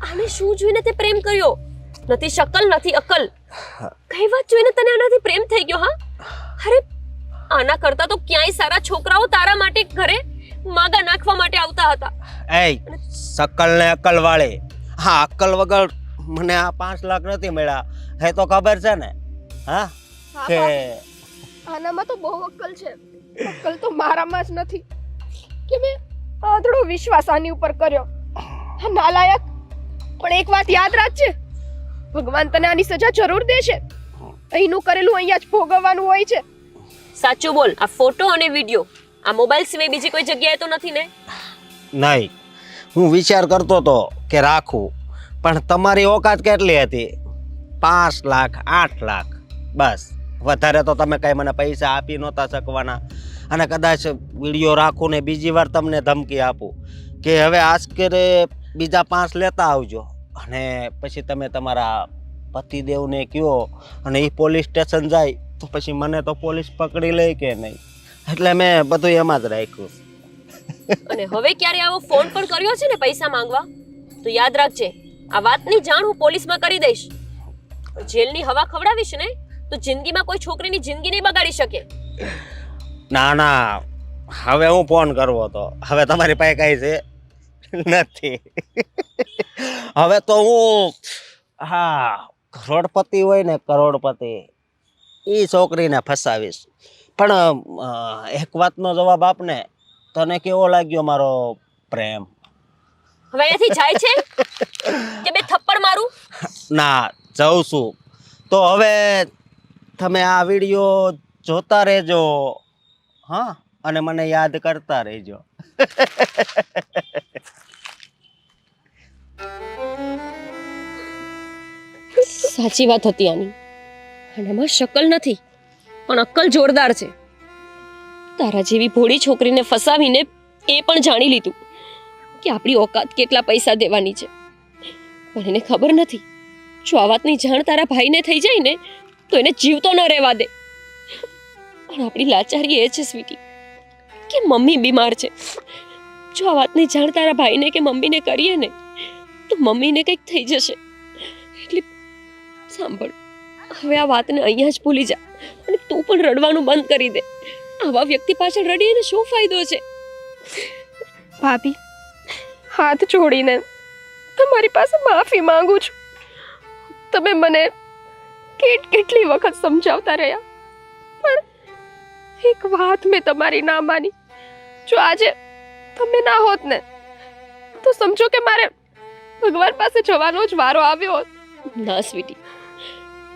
આને શું જોઈને તે પ્રેમ કર્યો? નથી શકલ નથી અકલ. કઈ વાત જોઈને તને આનાથી પ્રેમ થઈ ગયો? હા અરે આના કરતા તો ક્યાંય સારા છોકરાઓ તારા માટે ઘરે માગા નાખવા માટે આવતા હતા. એ શકલ ને અકલ વાળે. હા અકલ વગર મને આ 5 લાખ નથી મળ્યા હે તો ખબર છે ને. હા કે આનામાં તો બહુ અક્કલ છે. અક્કલ તો મારામાં જ નથી કે મેં આંધળો વિશ્વાસ આની ઉપર કર્યો. હા નાલાયક, પણ એક વાત યાદ રાખજે, ભગવાન તને આની સજા જરૂર દેશે. અહીંનું કરેલું અહીંયા જ ભોગવવાનું હોય છે. સાચું બોલ. આ ફોટો અને વિડિયો આ મોબાઈલ સિવાય બીજી કોઈ જગ્યાએ તો નથી ને? નહીં, હું વિચાર કરતો હતો કે રાખું પણ તમારી ઓકાત કેટલી હતી? 5 લાખ 8 લાખ બસ. વધારે તો તમે કઈ મને પૈસા આપી નહોતા શકવાના. અને કદાચ વિડીયો રાખું ને બીજી વાર તમને ધમકી આપું કે હવે આસ્કરે બીજા 5 લેતા આવજો અને પછી તમે તમારા પતિદેવને કહો અને એ પોલીસ સ્ટેશન જાય તો પછી મને તો પોલીસ પકડી લે કે નહીં. એટલે મેં બધું એમાં જ રાખ્યું. અને હવે ક્યારે આવો ફોન પણ કર્યો છે ને પૈસા માંગવા તો યાદ રાખજે આ વાતની જાણ હું પોલીસમાં કરી દઈશ. જેલની હવા ખવડાવીશ ને તો જિંદગીમાં કોઈ છોકરીની જિંદગી નહીં બગાડી શકે. ના ના હવે હું ફોન કરવો તો હવે તમારી પાસે કઈ છે નથી. હવે તો હું હા કરોડપતિ હોય ને કરોડપતિ એ છોકરીને ફસાવીશ. પણ એક વાતનો જવાબ આપને, તને કેવો લાગ્યો મારો પ્રેમ? હવે અહીંયાથી જાય છે કે બે થપ્પડ મારું? ના જાઉં છું. તો હવે તમે આ વિડીયો જોતા રહેજો હા અને મને યાદ કરતા રહેજો. સાચી વાત હતી આની. આનામાં શકલ નથી પણ અક્કલ જોરદાર છે. તારા જેવી ભોળી છોકરીને ફસાવીને એ પણ જાણી લીધું કે આપણી ઓકાત કેટલા પૈસા દેવાની છે. પણ એને ખબર નથી જો આ વાતની જાણ તારા ભાઈને થઈ જાય ને તો એને જીવતો ન રહેવા દે. પણ આપણી લાચારી એ છે સ્વીટી કે મમ્મી બીમાર છે. જો આ વાતની જાણ તારા ભાઈને કે મમ્મીને કરીએ ને તો મમ્મીને કંઈક થઈ જશે. એટલે સાંભળ, હવે આ વાતને અહીંયા જ ભૂલી જા અને તું પણ રડવાનું બંધ કરી દે. આવા વ્યક્તિ પાછળ રડીને શું ફાયદો છે? ભાભી, હાથ જોડીને તમારી પાસે માફી માંગુ છું. તમે મને કેટલી વખત સમજાવતા રહ્યા પણ એક વાત મેં તમારી ના માની. જો આજે તમે ના હોત ને તો સમજો કે મારે ભગવાન પાસે જવાનો જ વારો આવ્યો હોત. ના સ્વીટી,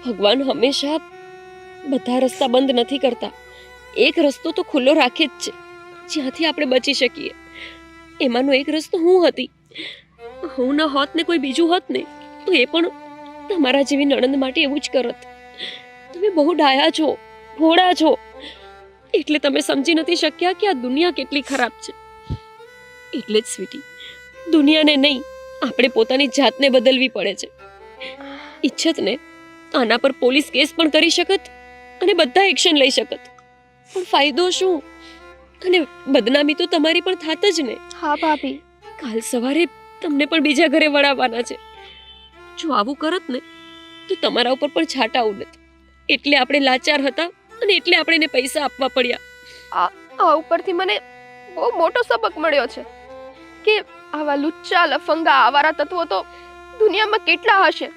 ભગવાન હંમેશા બધા રસ્તા બંધ નથી કરતા. એક રસ્તો તો ખુલ્લો રાખે જ છે જ્યાંથી આપણે બચી શકીએ. એમાંનો એક રસ્તો હું હતી. હું ન હોત ને કોઈ બીજું હોત ને તો એ પણ તમારા જેવી નણંદ માટે એવું જ કરત. તમે બહુ ડાયા છો, ભોળા છો. એટલે તમે સમજી નથી શક્યા કે આ દુનિયા કેટલી ખરાબ છે. એટલે જ સ્વીટી, દુનિયાને નહીં, આપણે પોતાની જાતને બદલવી પડે છે. ઈચ્છત ને આના પર પોલીસ કેસ પણ કરી શકત અને બધા એક્શન લઈ શકત, પણ ફાયદો શું? અને બદનામી તો તમારી પણ થાત જ ને. હા ભાભી, કાલ સવારે તમને પણ બીજા ઘરે વળાવવાના છે. જો આવું કરત ને તો તમારા ઉપર પણ છાંટા ઉડત. એટલે આપણે લાચાર હતા અને એટલે આપણે એને પૈસા આપવા પડ્યા. આ ઉપરથી મને બહુ મોટો સબક મળ્યો છે કે આવા લુચ્ચા લફંગા આવારા તત્વો તો દુનિયામાં કેટલા હશે,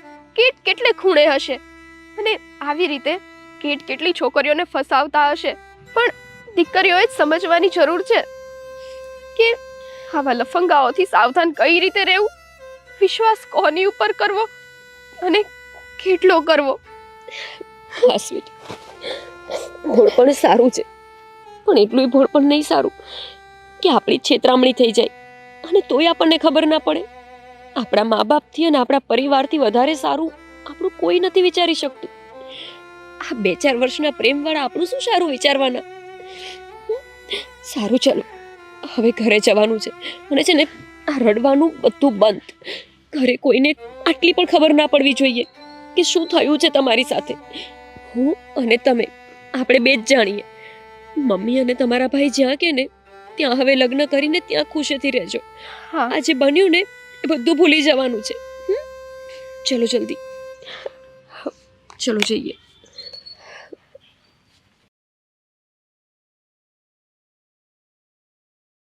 કેટલે ખૂણે હશે, અને આવી રીતે કેટલી છોકરીઓને ફસાવતા હશે. પણ દીકરીઓએ જ સમજવાની જરૂર છે કે આવા લફંગાઓથી સાવધાન કઈ રીતે રહેવું, વિશ્વાસ કોની ઉપર કરવો અને કેટલો કરવો. હા સ્વીટ, ભોળપણ સારું છે, પણ એટલું ભોળપણ નહીં સારું કે આપણી છેતરામણી થઈ જાય અને તોય આપણને ખબર ના પડે. આપણા મા બાપથી અને આપણા પરિવારથી વધારે સારું આપણું કોઈ નથી વિચારી શકતું. આ 2-4 વર્ષના પ્રેમવાળા આપણું શું સારું વિચારવાના. સારું, ચાલો હવે ઘરે જવાનું છે. અને છે ને આ રડવાનું બધું બંધ. ઘરે કોઈને આટલી પણ ખબર ના પડવી જોઈએ કે શું થયું છે તમારી સાથે. હું અને તમે, આપણે 2 જ જાણીએ. મમ્મી અને તમારા ભાઈ જ્યાં કે ને ત્યાં હવે લગ્ન કરીને ત્યાં ખુશીથી રહેજો. હા, આ જે બન્યું ને એ બધું ભૂલી જવાનું છે. ચલો જલ્દી, ચલો જઈએ.